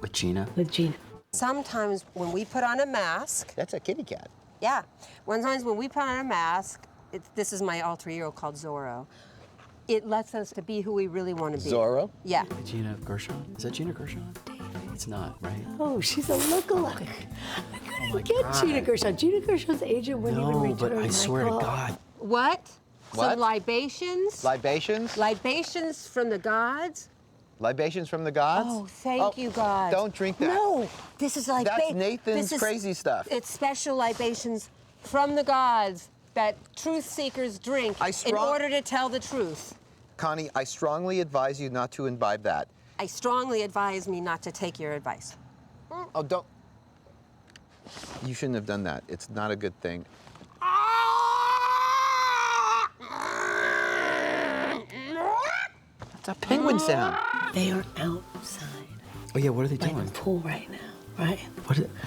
With Gina? With Gina. Sometimes when we put on a mask. That's a kitty cat. Yeah. Sometimes when we put on a mask, this is my alter ego called Zorro. It lets us to be who we really want to be. Zorro? Yeah. Gina Gershon? Is that Gina Gershon? It's not, right? Oh, she's a lookalike. I couldn't get Gina Gershon. Gina Gershon's agent wouldn't even return but I my swear call. to God. What? What? Some libations? Libations? Libations from the gods? Libations from the gods? Oh, thank you, God. Don't drink that. No, this is like That's Nathan's crazy stuff. It's special libations from the gods that truth seekers drink in order to tell the truth. Connie, I strongly advise you not to imbibe that. I strongly advise me not to take your advice. Oh, don't. You shouldn't have done that. It's not a good thing. That's a penguin sound. They are outside Oh yeah, what are they by doing? the pool right now, right?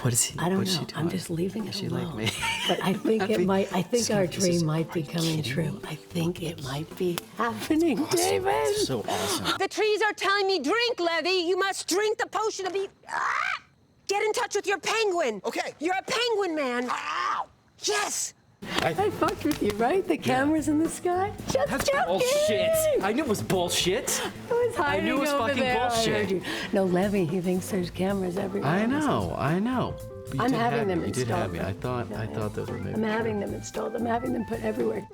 What is he? I don't what is know. She doing? I'm just leaving it Is she alone. like me? But I think it might. I think our This is- dream might be coming true. I think it might be happening, David. So awesome. The trees are telling me drink, Levy. You must drink the potion to be. Get in touch with your penguin. Okay. You're a penguin man. Yes. I fucked with you, right? The cameras in the sky. Just That's joking. bullshit. I knew it was bullshit. I was hiding knew it was over fucking there. I bullshit. heard you. No, Levy, he thinks there's cameras everywhere. I know. But you I'm did having have them me. You did installed. have me. I thought those were maybe. I'm having them installed. I'm having them put everywhere.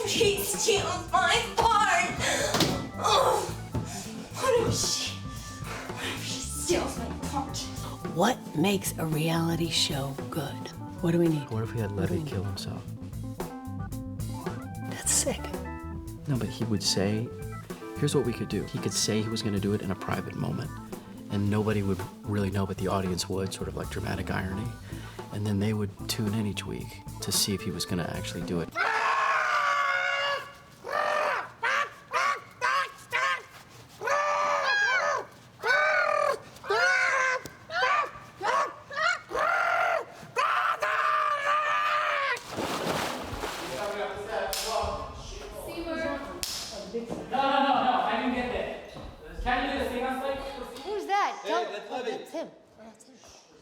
She steals my part. Oh, what if she steals my part? What makes a reality show good? What do we need? What if we had Levy kill himself? That's sick. No, but he would say, here's what we could do. He could say he was going to do it in a private moment, and nobody would really know, but the audience would, sort of like dramatic irony. And then they would tune in each week to see if he was going to actually do it.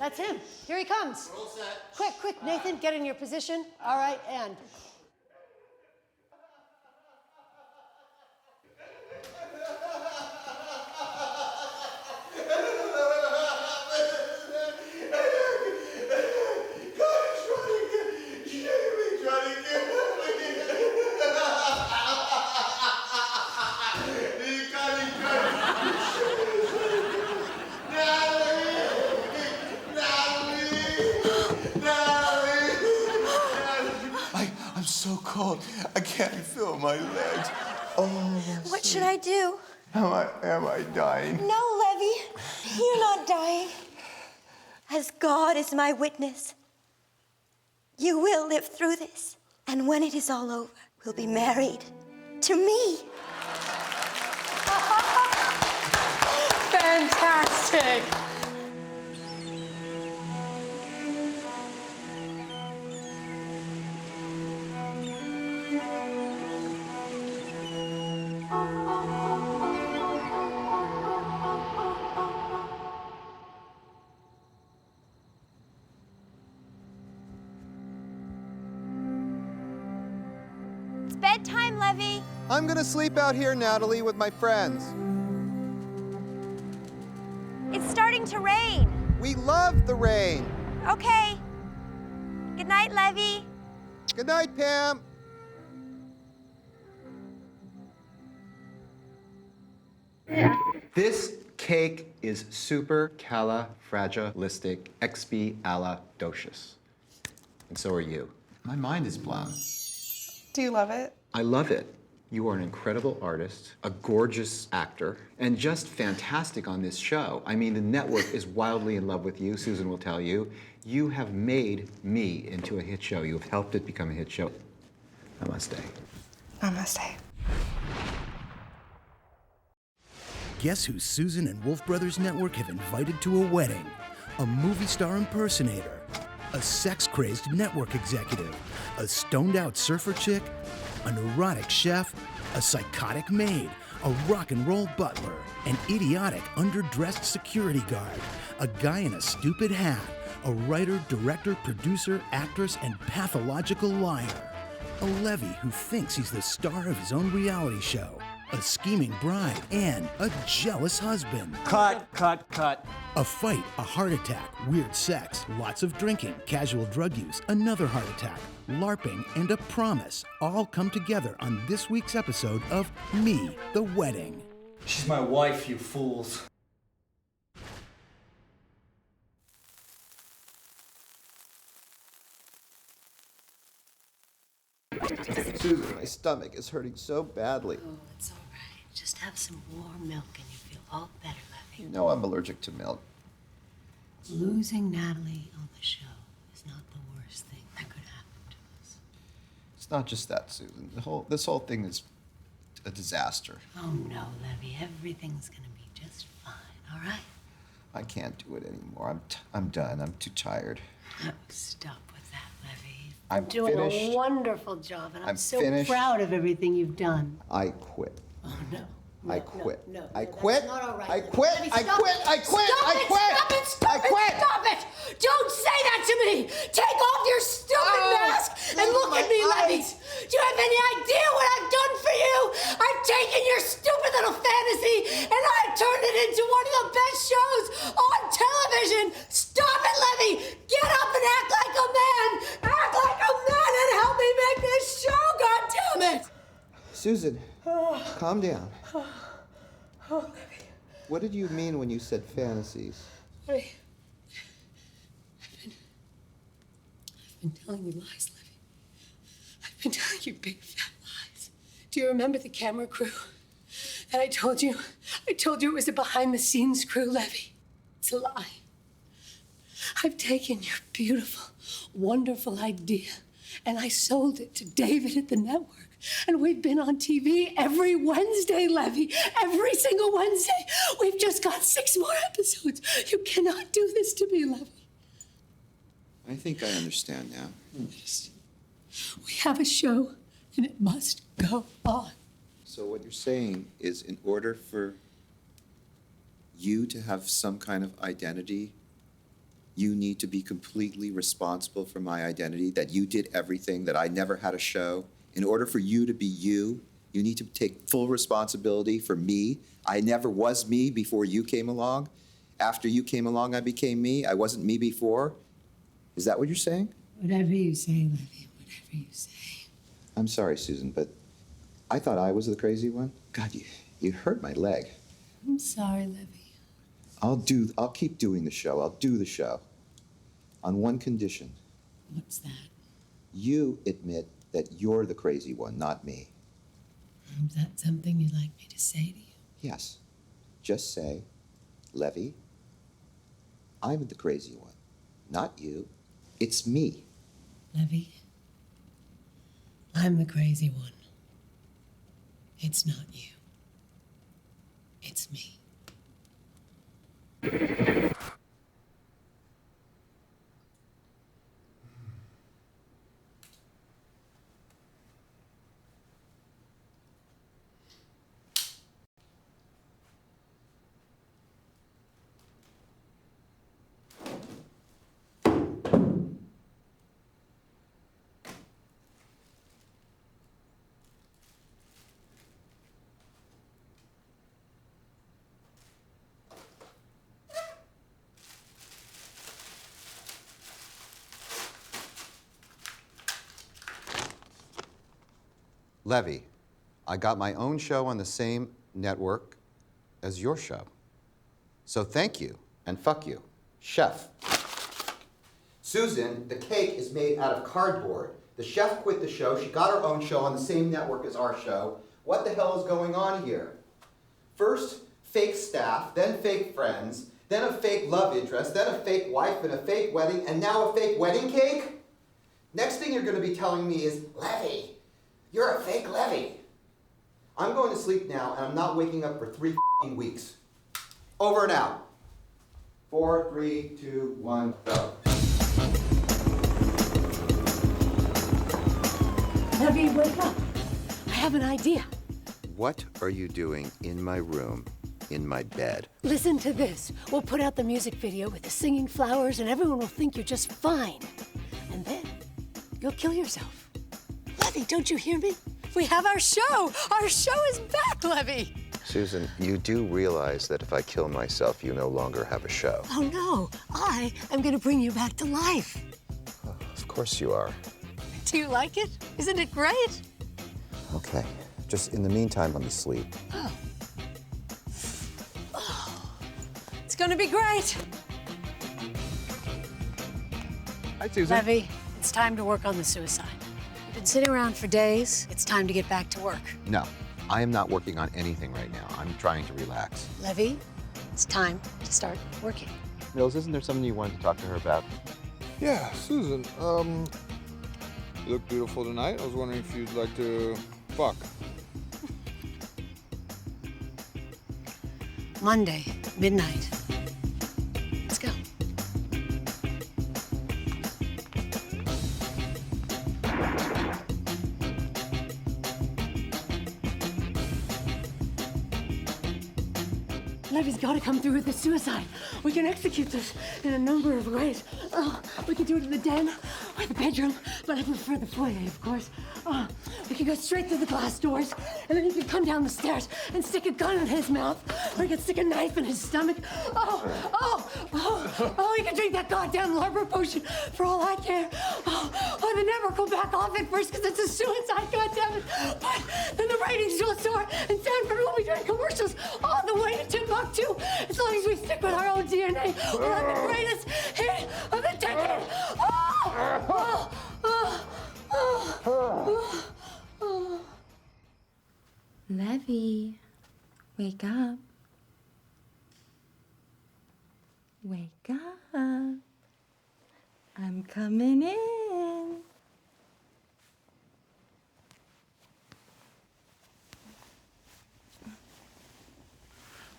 That's him. Here he comes. We're all set. Quick, quick, Nathan, get in your position. All right, and. I'm so cold. I can't feel my legs. Oh. What should I do? Am I dying? No, Levy. You're not dying. As God is my witness, you will live through this. And when it is all over, we'll be married to me. Fantastic. It's bedtime, Levy. I'm gonna sleep out here, Natalie, with my friends. It's starting to rain. We love the rain. Okay. Good night, Levy. Good night, Pam. This cake is supercalifragilisticexpialidocious. And so are you. My mind is blown. Do you love it? I love it. You are an incredible artist, a gorgeous actor, and just fantastic on this show. I mean, the network is wildly in love with you, Susan will tell you. You have made me into a hit show. You have helped it become a hit show. Namaste. Namaste. Guess who Susan and Wolf Brothers Network have invited to a wedding? A movie star impersonator, a sex-crazed network executive, a stoned-out surfer chick, a neurotic chef, a psychotic maid, a rock and roll butler, an idiotic underdressed security guard, a guy in a stupid hat, a writer, director, producer, actress, and pathological liar, a Levy who thinks he's the star of his own reality show, a scheming bride, and a jealous husband. Cut, cut, cut. A fight, a heart attack, weird sex, lots of drinking, casual drug use, another heart attack, LARPing, and a promise all come together on this week's episode of Me, the Wedding. She's my wife, you fools. Susan, my stomach is hurting so badly. Oh, it's all right. Just have some warm milk and you feel all better, Levy. You know I'm allergic to milk. Losing Natalie on the show is not the worst thing that could happen to us. It's not just that, Susan. This whole thing is a disaster. Oh, no, Levy. Everything's going to be just fine, all right? I can't do it anymore. I'm done. I'm too tired. Oh, stop with that, Levy. I'm You're doing finished. a wonderful job, and I'm I'm so finished. proud of everything you've done. I quit. Oh, no. I quit. No, I that's quit. not all right, I Levy. quit. Levy, I stop quit. it. I quit. Stop I it, quit. Stop it! Stop I it! quit. Stop it! Don't say that to me! Take off your stupid mask and look at me, Levy! Do you have any idea what I've done for you? I've taken your stupid little fantasy and I've turned it into one of the best shows on television! Stop it, Levy! Get up and act like a man! Act like a man and help me make this show, goddammit! Susan, calm down. Oh, Levy. What did you mean when you said fantasies? I've been telling you lies, Levy. I've been telling you big fat lies. Do you remember the camera crew? And I told you it was a behind-the-scenes crew, Levy. It's a lie. I've taken your beautiful, wonderful idea and I sold it to David at the network. And we've been on TV every Wednesday, Levy. Every single Wednesday. We've just got 6 more episodes. You cannot do this to me, Levy. I think I understand now. We have a show, and it must go on. So what you're saying is in order for you to have some kind of identity, you need to be completely responsible for my identity, that you did everything, that I never had a show. In order for you to be you, you need to take full responsibility for me. I never was me before you came along. After you came along, I became me. I wasn't me before. Is that what you're saying? Whatever you say, Levy, whatever you say. I'm sorry, Susan, but I thought I was the crazy one. God, you hurt my leg. I'm sorry, Levy. I'll keep doing the show. I'll do the show. On one condition. What's that? You admit that you're the crazy one, not me. Is that something you'd like me to say to you? Yes. Just say, Levy, I'm the crazy one, not you. It's me. Levy, I'm the crazy one. It's not you. It's me. Levy, I got my own show on the same network as your show. So thank you, and fuck you. Chef. Susan, the cake is made out of cardboard. The chef quit the show. She got her own show on the same network as our show. What the hell is going on here? First, fake staff, then fake friends, then a fake love interest, then a fake wife and a fake wedding, and now a fake wedding cake? Next thing you're going to be telling me is, Levy, you're a fake Levy. I'm going to sleep now, and I'm not waking up for 3 weeks. Over and out. 4, 3, 2, 1, go. Levy, wake up. I have an idea. What are you doing in my room, in my bed? Listen to this. We'll put out the music video with the singing flowers, and everyone will think you're just fine. And then you'll kill yourself. Levy, don't you hear me? We have our show. Our show is back, Levy. Susan, you do realize that if I kill myself, you no longer have a show. Oh, no. I am going to bring you back to life. Oh, of course you are. Do you like it? Isn't it great? Okay. Just in the meantime, let me sleep. Oh. Oh. It's going to be great. Hi, Susan. Levy, it's time to work on the suicide. You've been sitting around for days. It's time to get back to work. No, I am not working on anything right now. I'm trying to relax. Levy, it's time to start working. Mills, isn't there something you wanted to talk to her about? Yeah, Susan, you look beautiful tonight. I was wondering if you'd like to fuck. Monday, midnight. Let's go. Levy's got to come through with the suicide. We can execute this in a number of ways. We can do it in the den or the bedroom, but I prefer the foyer, of course. We can go straight through the glass doors, and then he can come down the stairs and stick a gun in his mouth, or he can stick a knife in his stomach. He can drink that goddamn Larber potion for all I care. The network will back off at first because it's a suicide, goddammit. But then the ratings will soar, and Sanford will be doing commercials all the way to Timbuktu. As long as we stick with our own DNA, we'll have the greatest hit of the decade. Levy, wake up. Wake up. I'm coming in.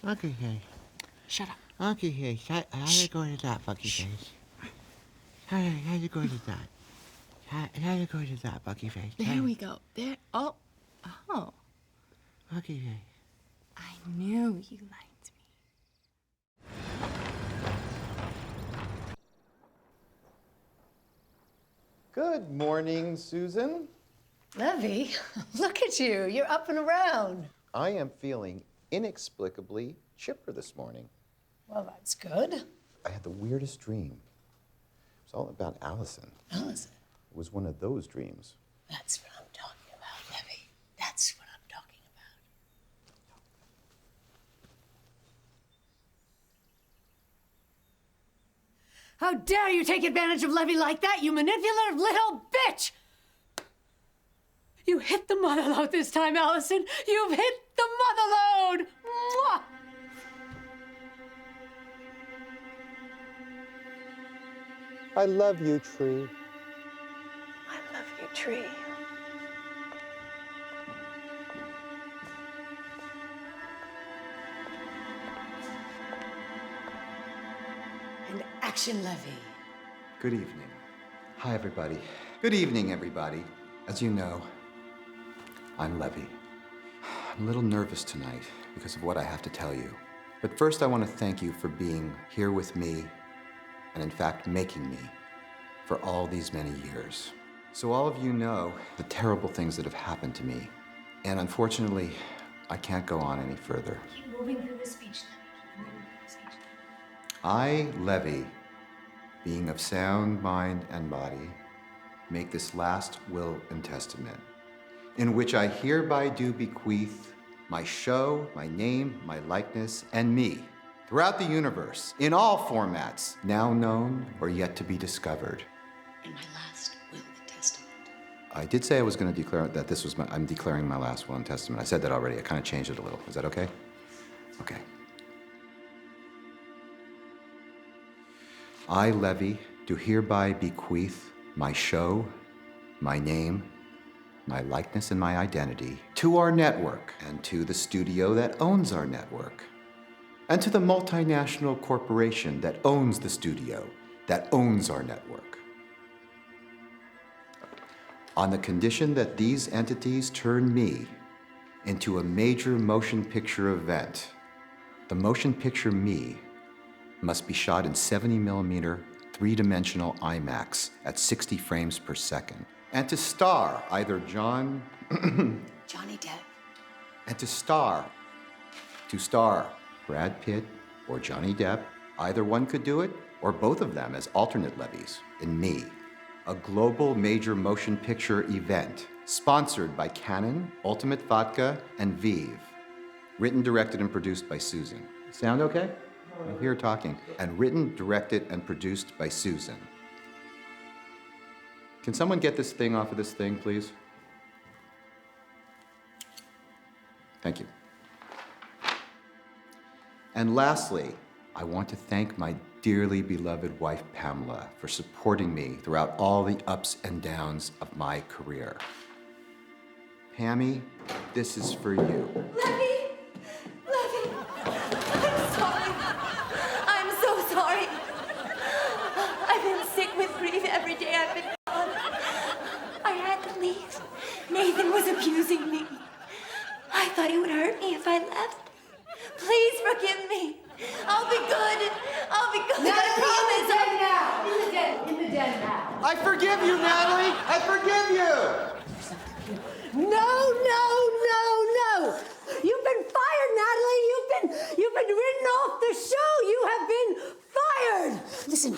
Okay, hey. Shut up. Okay, hey. How you going to that, Bucky Face? How you going to that? How you going to that, Bucky Face? There we go. There. Oh. Okay, hey. I knew you liked Good morning, Susan. Levy, look at you. You're up and around. I am feeling inexplicably chipper this morning. Well, that's good. I had the weirdest dream. It was all about Allison. Allison? It was one of those dreams. That's what I'm talking about, Levy. That's what I'm talking about. How dare you take advantage of Levy like that, you manipulative little bitch! You hit the mother load this time, Allison. You've hit the mother load! Mwah! I love you, Tree. I love you, Tree. And action, Levy. Good evening. Hi, everybody. Good evening, everybody. As you know, I'm Levy. I'm a little nervous tonight because of what I have to tell you. But first, I want to thank you for being here with me and, in fact, making me for all these many years. So all of you know the terrible things that have happened to me. And unfortunately, I can't go on any further. Keep moving through the speech. I, Levy, being of sound mind and body, make this last will and testament, in which I hereby do bequeath my show, my name, my likeness, and me throughout the universe, in all formats, now known or yet to be discovered. In my last will and testament. I did say I was going to declare that this was I'm declaring my last will and testament. I said that already. I kind of changed it a little. Is that okay? Okay. I, Levy, do hereby bequeath my show, my name, my likeness, and my identity to our network and to the studio that owns our network and to the multinational corporation that owns the studio that owns our network, on the condition that these entities turn me into a major motion picture event. The motion picture Me must be shot in 70mm, 3-dimensional IMAX at 60 frames per second. And to star either Johnny Depp. And to star Brad Pitt or Johnny Depp. Either one could do it, or both of them as alternate Levys in Me. A global major motion picture event sponsored by Canon, Ultimate Vodka, and Vive. Written, directed, and produced by Susan. Sound okay? I'm here talking. And written, directed, and produced by Susan. Can someone get this thing off of this thing, please? Thank you. And lastly, I want to thank my dearly beloved wife, Pamela, for supporting me throughout all the ups and downs of my career. Pammy, this is for you. Levy! I'm sorry. I'm so sorry. I've been sick with grief every day I've been gone. I had to leave. Nathan was abusing me. I thought he would hurt me if I left. Please forgive me. I'll be good. I'll be good. Natalie, in the den now. In the den now. I forgive you, Natalie. I forgive you. No. You've been fired, Natalie. You've been written off the show. You have been fired. Listen,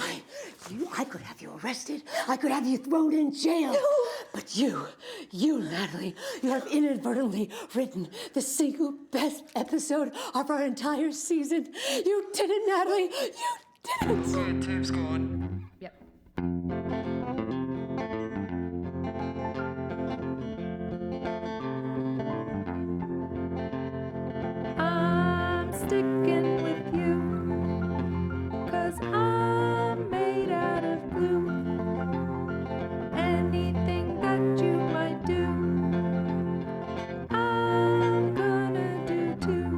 I could have you arrested. I could have you thrown in jail. No. But you, Natalie, you have inadvertently written the single best episode of our entire season. You did it, Natalie. You did it. Good, tape's going. Yep. I'm sticking with you, 'cause I'm made out of glue. Anything that you might do, I'm gonna do too.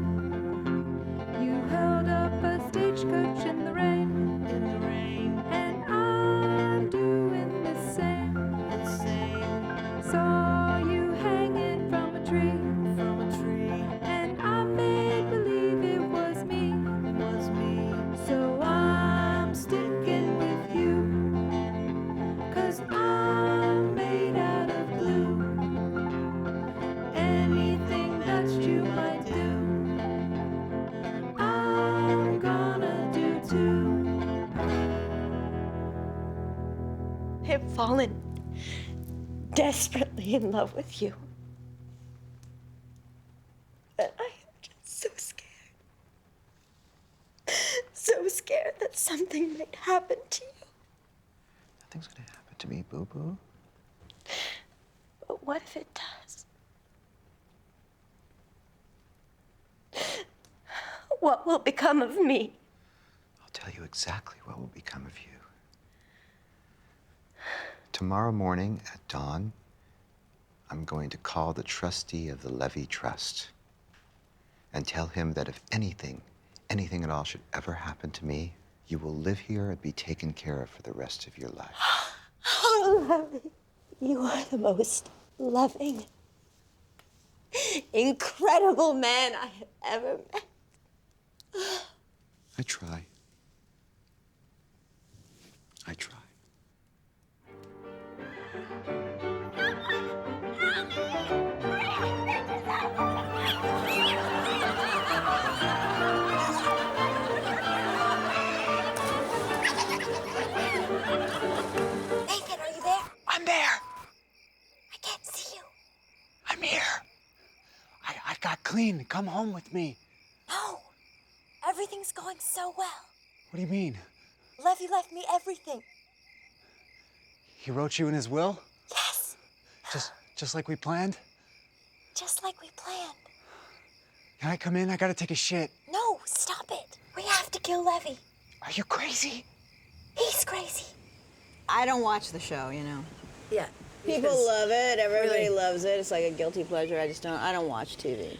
You held up a stagecoach in the rain, fallen desperately in love with you. And I am just so scared. So scared that something might happen to you. Nothing's gonna happen to me, boo-boo. But what if it does? What will become of me? I'll tell you exactly what will become of you. Tomorrow morning at dawn, I'm going to call the trustee of the Levy Trust and tell him that if anything at all should ever happen to me, you will live here and be taken care of for the rest of your life. Oh, Levy, you are the most loving, incredible man I have ever met. I try. I try. Nathan, are you there? I'm there. I can't see you. I'm here. I got clean. Come home with me. No, everything's going so well. What do you mean? Levy left me everything. He wrote you in his will? Yes, Just like we planned? just like we planned. Can I come in? I gotta take a shit. No, stop it. We have to kill Levy. Are you crazy? He's crazy. I don't watch the show, you know. Yeah. People because- love it. Everybody Really? loves it. It's like a guilty pleasure. I don't watch TV.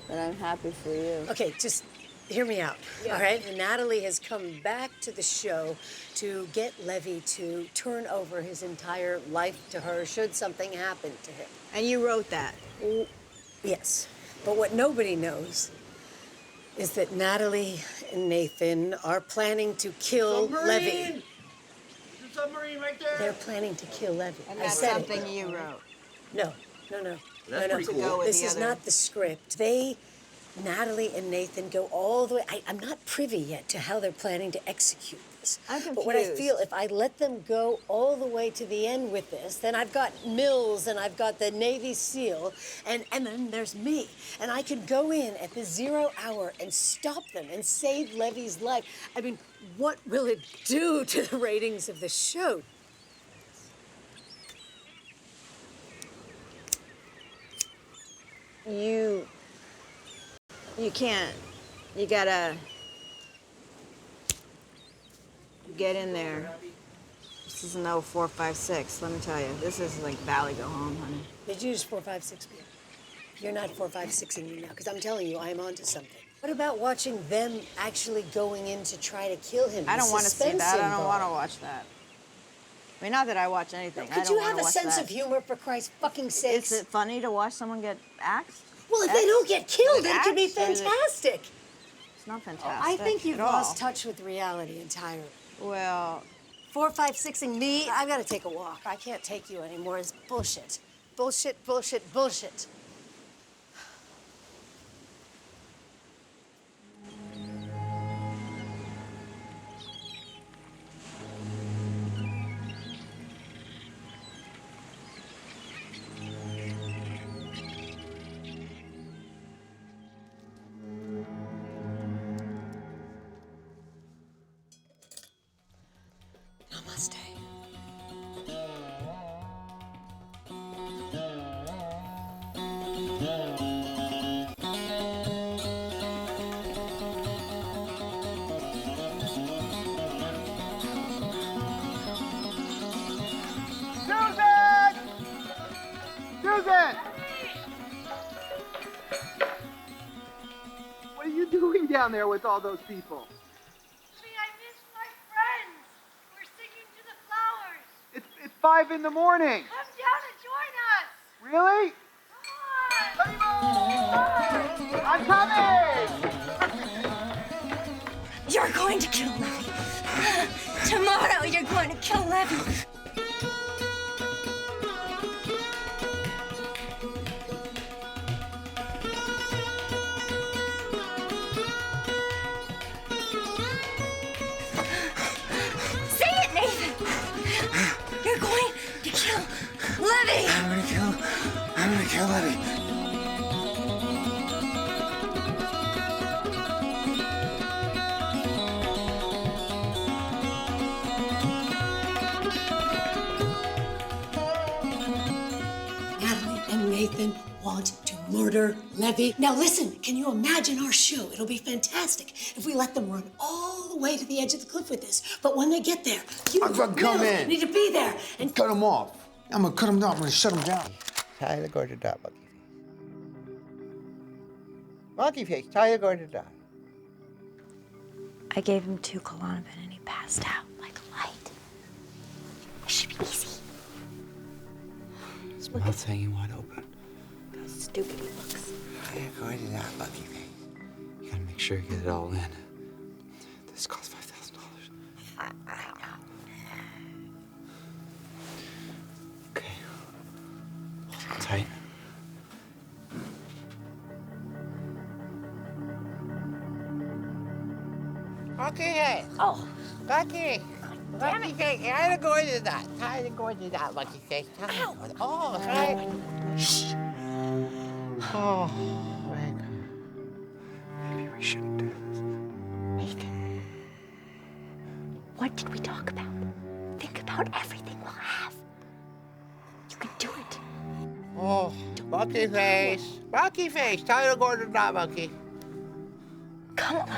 But I'm happy for you. Okay, just hear me out, all right? And Natalie has come back to the show to get Levy to turn over his entire life to her should something happen to him. And you wrote that? Yes. But what nobody knows is that Natalie and Nathan are planning to kill Levy. There's a submarine right there. They're planning to kill Levy. And I that's said something it. you wrote. No. That's pretty cool. To go with This the is other- not the script. Natalie and Nathan go all the way. I'm not privy yet to how they're planning to execute this. I'm But what I confused. feel, if I let them go all the way to the end with this, then I've got Mills and I've got the Navy SEAL, and then there's me. And I could go in at the 0 hour and stop them and save Levy's life. I mean, what will it do to the ratings of the show? You can't. You gotta get in there. This is no 456, let me tell you. This is like Valley Go Home, honey. Did you just 456 me? You're not 456ing me now, because I'm telling you, I am onto something. What about watching them actually going in to try to kill him? I don't want to see that. I don't want to to watch that. I mean, not that I watch anything. I Could don't you wanna have a watch sense that. of humor, for Christ's fucking sakes? Is it funny to watch someone get axed? Well, if they don't get killed, Is it could be axed, or is it- fantastic. It's not fantastic. I think you've at all. lost touch with reality entirely. Well, 456ing me, I've got to take a walk. I can't take you anymore. It's bullshit. Bullshit, bullshit, bullshit. Namaste. Susan! Susan! What are you doing down there with all those people? I miss my friends. We're singing to the flowers. It's 5 in the morning. Come down and join us. Really? I'm coming! You're going to kill Levy. Tomorrow you're going to kill Levy. Say it, Nathan. You're going kill Levy! I'm gonna kill Levy. Natalie and Nathan want to murder Levy. Now listen, can you imagine our show? It'll be fantastic if we let them run all the way to the edge of the cliff with this. But when they get there, you I'm gonna come in. need to be there and Cut him off. I'm gonna cut him down. I'm gonna shut him down. Tie the gorgeous dot, Monkey Face. Monkey Face, tie the gorgeous dot. I gave him 2 Klonopin and he passed out like a light. It should be easy. His mouth's hanging wide open. How stupid he looks. Tie the gorgeous dot, Monkey Face. You gotta make sure you get it all in. This costs $5,000. I know. Okay. Hold on tight. Monkey Face. Oh. Monkey. Monkey Face. Tie the gorgeous dot. Tie the gorgeous dot, Monkey Face. Tie the gorgeous dot. Oh, right. Shh. Oh, my God. Maybe we shouldn't do this. Nathan, what did we talk about? Think about everything we'll have. You can do it. Oh, Monkey Face. Monkey Face. Tie the gorgeous dot, Monkey. Come on.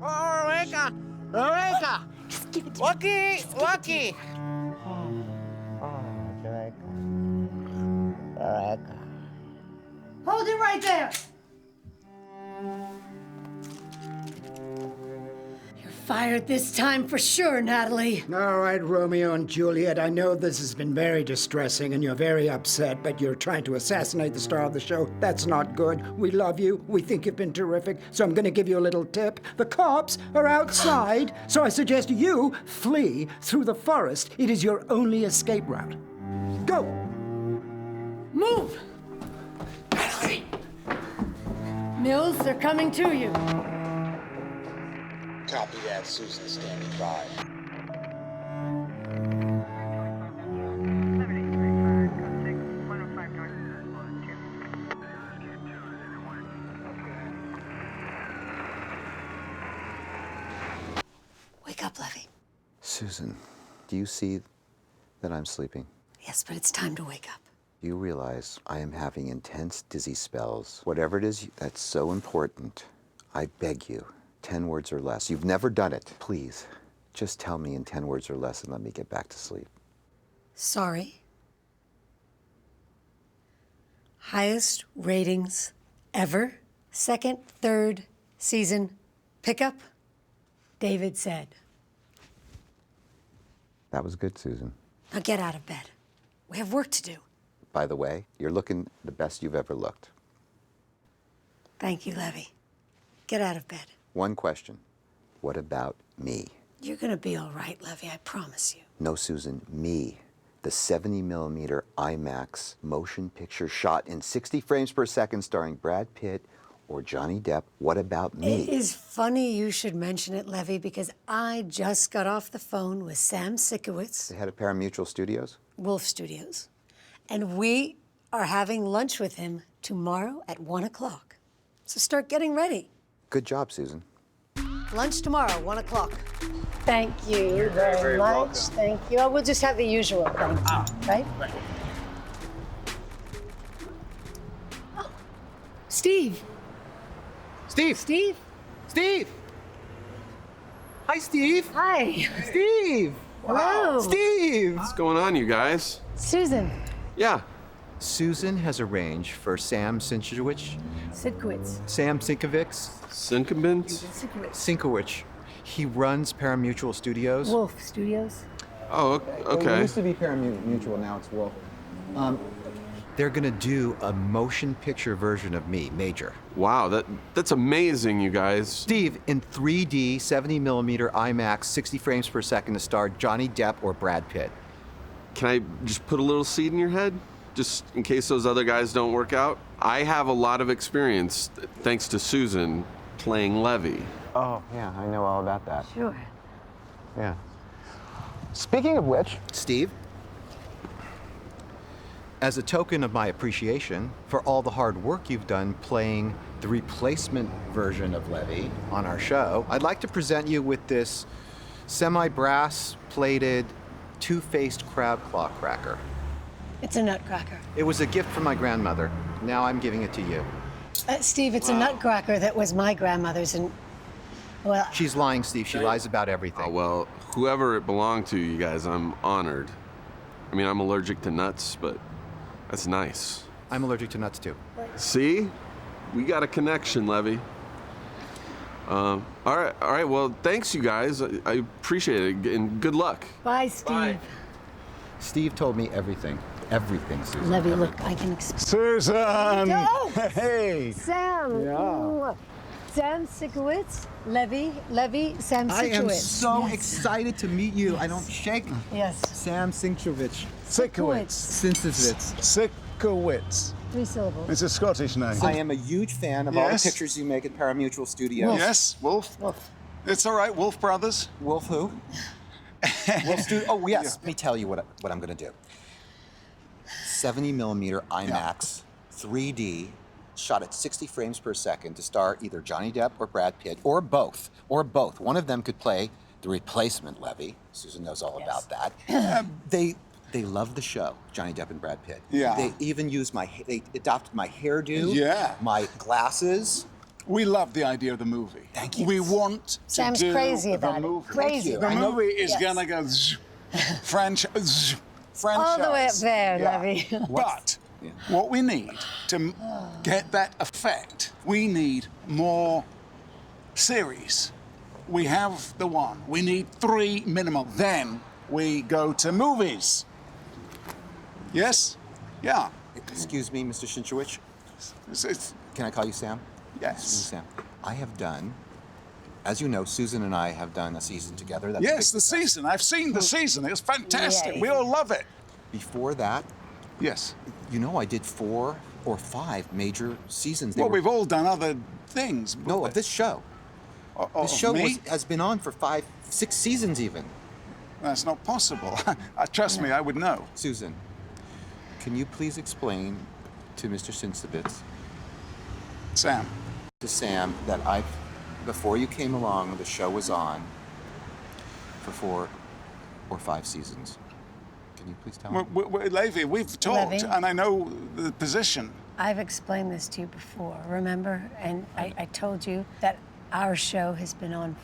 Oh, Eureka! Eureka! Just give it to Lucky! me. Lucky! Oh, Eureka. Eureka. hold it right there. You're fired this time for sure, Natalie. All right, Romeo and Juliet, I know this has been very distressing and you're very upset, but you're trying to assassinate the star of the show. That's not good. We love you. We think you've been terrific. So I'm going to give you a little tip. The cops are outside, so I suggest you flee through the forest. It is your only escape route. Go! Move! Natalie! Mills, they're coming to you. Copy that, Susan, standing by. Wake up, Levy. Susan, do you see that I'm sleeping? Yes, but it's time to wake up. You realize I am having intense dizzy spells. Whatever it is that's so important, I beg you, 10 words or less. You've never done it. Please, just tell me in 10 words or less and let me get back to sleep. Sorry. Highest ratings ever. Second, third season pickup. David said. That was good, Susan. Now get out of bed. We have work to do. By the way, you're looking the best you've ever looked. Thank you, Levy. Get out of bed. One question. What about me? You're gonna be all right, Levy, I promise you. No, Susan, me. The 70mm IMAX motion picture shot in 60 frames per second starring Brad Pitt or Johnny Depp. What about me? It is funny you should mention it, Levy, because I just got off the phone with Sam Sikowitz, The head of Paramutual Studios? Wolf Studios, and we are having lunch with him tomorrow at 1 o'clock. So start getting ready. Good job, Susan. Lunch tomorrow, 1 o'clock. Thank you very much. welcome. Thank you. We'll just have the usual thing, right? Oh, Steve. Steve. Steve. Steve. Hi, Steve. Hi. Steve. Hello. Steve. What's going on, you guys? Susan. Yeah. Susan has arranged for Sam Sinkiewicz. Sam Sinkiewicz. Sinkiewicz. He runs Paramutual Studios. Wolf Studios. Oh, okay. It used to be Paramutual, now it's Wolf. They're gonna do a motion picture version of me, Major. Wow, that's amazing, you guys. Steve, in 3D, 70mm IMAX, 60 frames per second to star Johnny Depp or Brad Pitt. Can I just put a little seed in your head? Just in case those other guys don't work out? I have a lot of experience, thanks to Susan, playing Levy. Oh, yeah, I know all about that. Sure. Yeah. Speaking of which, Steve, as a token of my appreciation for all the hard work you've done playing the replacement version of Levy on our show, I'd like to present you with this semi-brass plated, two-faced crab claw cracker. It's a nutcracker. It was a gift from my grandmother. Now I'm giving it to you. Steve, it's a nutcracker that was my grandmother's, and, well... She's lying, Steve. She lies about everything. Oh, well, whoever it belonged to, you guys, I'm honored. I mean, I'm allergic to nuts, but that's nice. I'm allergic to nuts, too. See? We got a connection, Levy. All right, well, thanks, you guys. I appreciate it, and good luck. Bye, Steve. Bye. Steve told me everything. Everything, Susan. Levy, look, I can explain. Susan! No! Hey! Sam! Yeah. Sam Sikowitz, Levy, Sam Sikowitz. I am so Yes. excited to meet you. I don't shake. Yes. Sam Sinkowicz. Sikowitz. Sikowitz. 3 syllables. It's a Scottish name. I am a huge fan of all the pictures you make at Paramutual Studios. Yes, Wolf. It's all right, Wolf Brothers. Wolf who? Wolf Studio. Oh, yes. Let me tell you what I'm going to do. 70mm IMAX, 3D, shot at 60 frames per second to star either Johnny Depp or Brad Pitt, or both. One of them could play the replacement Levy. Susan knows all about that. They love the show, Johnny Depp and Brad Pitt. Yeah. They even used they adopted my hairdo. Yeah. My glasses. We love the idea of the movie. Thank you. We want Sam's to do crazy about the it. movie. Crazy. The movie is gonna go franchise. All the way up there, Levy. But what we need to get that effect, we need more series. We have the one. We need 3 minimum. Then we go to movies. Yes? Yeah. Excuse me, Mr. Shinchowicz. Can I call you Sam? Yes. Sam. I have done, as you know, Susan and I have done a season together. That's Yes, the season. I've seen the season. It was fantastic. Yay. We all love it. Before that, yes. You know, I did 4 or 5 major seasons. Well, we've all done other things. No, of this show. This show me? has been on for 5, 6 seasons even. That's not possible. Trust me, I would know. Susan, can you please explain to Mr. Sinsovitz, Sam, to Sam, that before you came along, the show was on for 4 or 5 seasons. Can you please tell me? Levy, we've talked, Levy? and I know the position. I've explained this to you before, remember? And I told you that our show has been on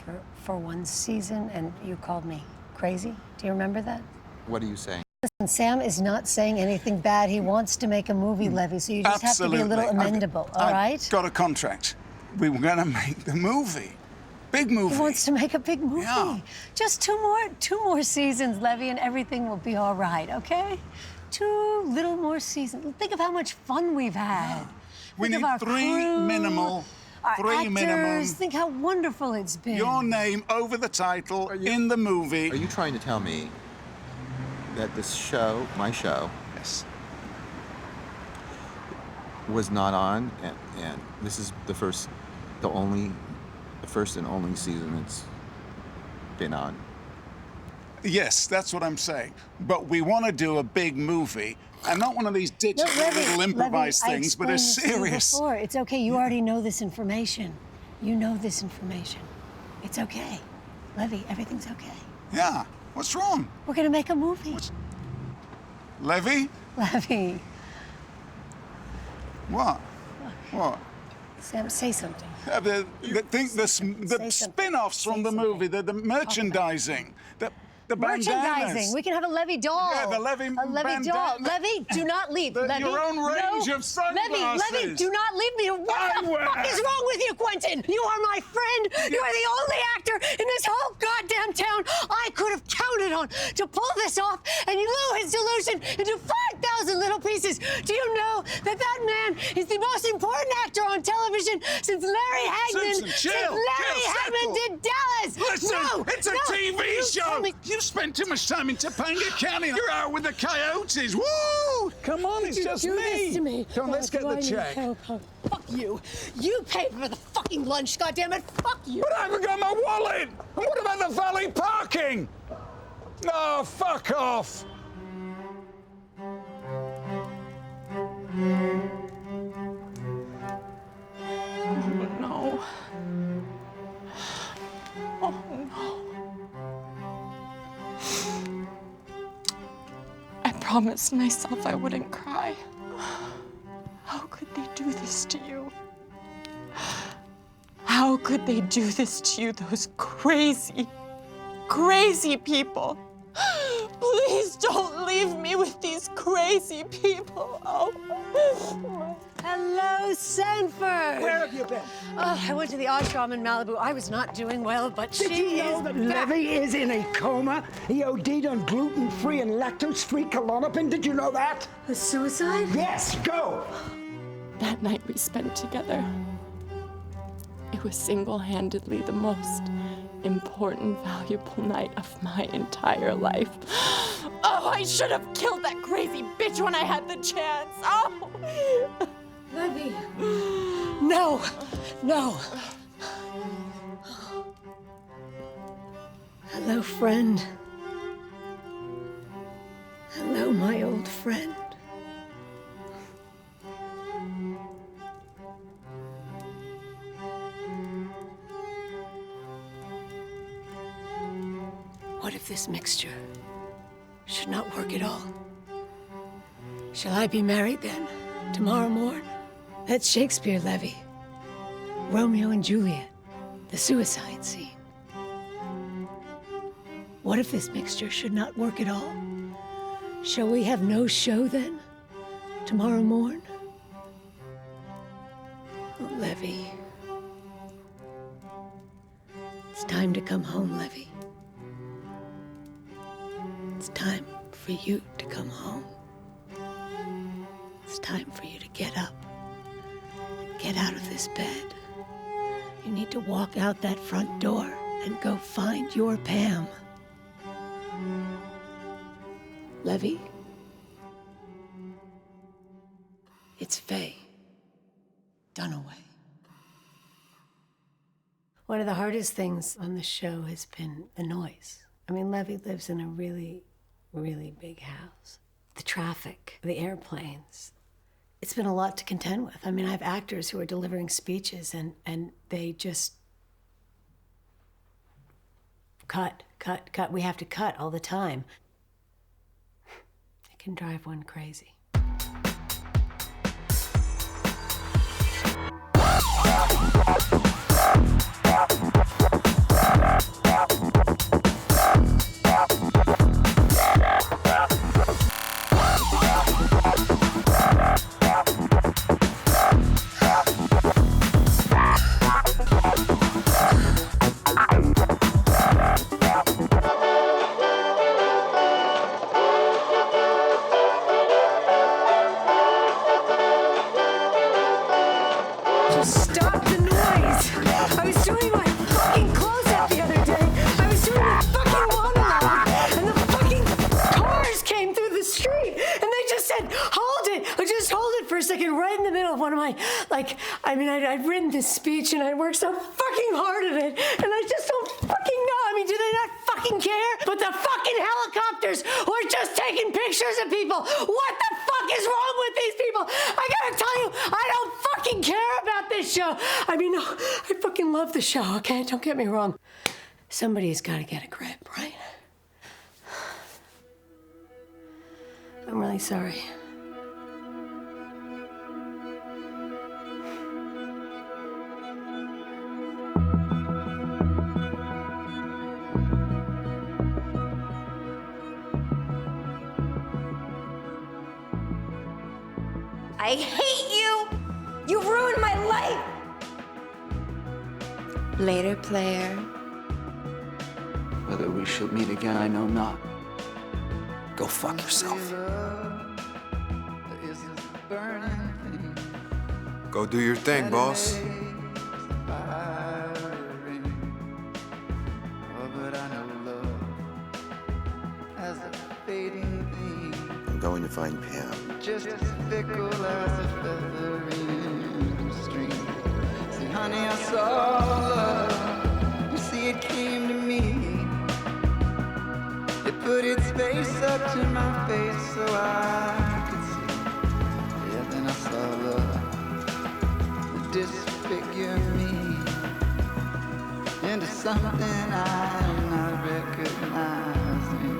for 1 season, and you called me crazy. Do you remember that? What are you saying? Listen, Sam is not saying anything bad. He wants to make a movie, Levy, so you just have to be a little amendable, all right? I've got a contract. We were going to make the movie. Big movie. He wants to make a big movie. Yeah. Just two more seasons, Levy, and everything will be all right, okay? 2 little more seasons. Think of how much fun we've had. Yeah. We Think need of our 3 crew, minimal. our 3 actors. minimum. Think how wonderful it's been. Your name over the title in the movie. Are you trying to tell me that this show, my show, yes, was not on, and this is the first and only season it's been on? Yes, that's what I'm saying. But we want to do a big movie, and not one of these digital little improvised things, but a serious. Before. It's okay. You already know this information. You know this information. It's okay. Levy, everything's okay. Yeah. What's wrong? We're gonna make a movie. Levy? Levy. What? What? Sam, say something. The spin-offs from the movie, the merchandising, the Merchandising. bandanas. We can have a Levy doll. Yeah, the Levy A Levy doll. Levy, do not leave. Levy, your own range no. of sunglasses. Levy, do not leave me. What the fuck is wrong with you, Quentin? You are my friend. You are the only actor in this whole goddamn town I could have counted on to pull this off, and you blew his delusion into 5,000 little pieces. Do you know that man is the most important actor on television since Larry Hagman? Susan, chill, since Larry Hagman did Dallas. Listen, no, it's a TV show. You spent too much time in Topanga County. You're out with the coyotes. Woo! Come on, it's just do me. This to me? Come on, let's get the check. Fuck you. You paid for the fucking lunch, goddammit. Fuck you. But I haven't got my wallet. And what about the valet parking? Oh, fuck off! No. Oh, no. I promised myself I wouldn't cry. How could they do this to you? How could they do this to you, those crazy, crazy people? Please don't leave me with these crazy people. Oh. Hello, Sanford. Where have you been? Oh, I went to the ashram in Malibu. I was not doing well, but Did she you know is that back. Levy is in a coma? He OD'd on gluten-free and lactose-free Klonopin. Did you know that? A suicide? Yes, go! That night we spent together, it was single-handedly the most important, valuable night of my entire life. Oh, I should have killed that crazy bitch when I had the chance. Oh! Levy. No. No. Hello, friend. Hello, my old friend. What if this mixture should not work at all? Shall I be married then, tomorrow morn? That's Shakespeare, Levy. Romeo and Juliet, the suicide scene. What if this mixture should not work at all? Shall we have no show then, tomorrow morn? Oh, Levy. It's time to come home, Levy. It's time for you to come home. It's time for you to get up. Get out of this bed. You need to walk out that front door and go find your Pam. Levy? It's Faye. Dunaway. One of the hardest things on the show has been the noise. I mean, Levy lives in a really, really big house. The traffic, the airplanes. It's been a lot to contend with. I mean, I have actors who are delivering speeches and they just cut. We have to cut all the time. It can drive one crazy. Stop the noise! I was doing my fucking close-up the other day. I was doing my fucking monologue, and the fucking cars came through the street, and they just said, hold it! Just hold it for a second, right in the middle of one of my, I'd written this speech, and I worked so fucking hard at it, and I just don't fucking know. I mean, do they not fucking care? But the fucking helicopters were just taking pictures of people. What the fuck is wrong with these people? I gotta tell you, I don't fucking care about this show. I mean, I fucking love the show, okay? Don't get me wrong. Somebody's gotta get a grip, right? I'm really sorry. I hate you! You ruined my life! Later, player. Whether we shall meet again, I know not. Go fuck yourself. Go do your thing, boss. I'm going to find Pam. Just as fickle as a feather in the stream. See, honey, I saw love. You see, it came to me. It put its face up to my face so I could see. Yeah, then I saw love disfigure me into something I'm not recognizing.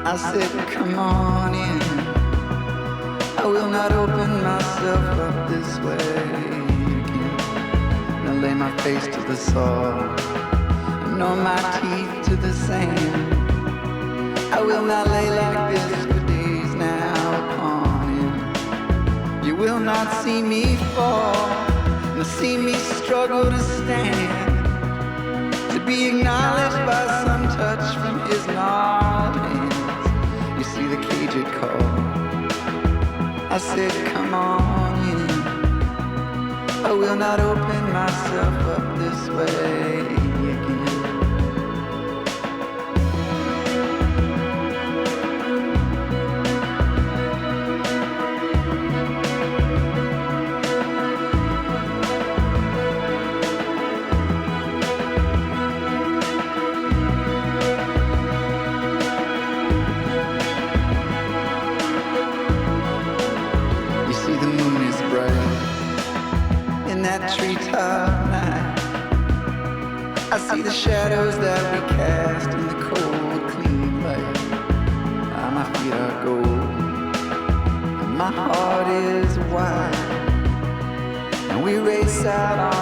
I said, come on in. I will not open myself up this way again. Now lay my face to the saw, nor my teeth to the sand. I will not lay like this for days now upon him. You will not see me fall, nor see me struggle to stand, to be acknowledged by some touch from his gnarled hand. You see the cage it called. I said, come on in. I will not open myself up this way again. Treetop night, I see the shadows that we cast in the cold, clean light. Ah, my feet are gold, and my heart is wide, and we race out on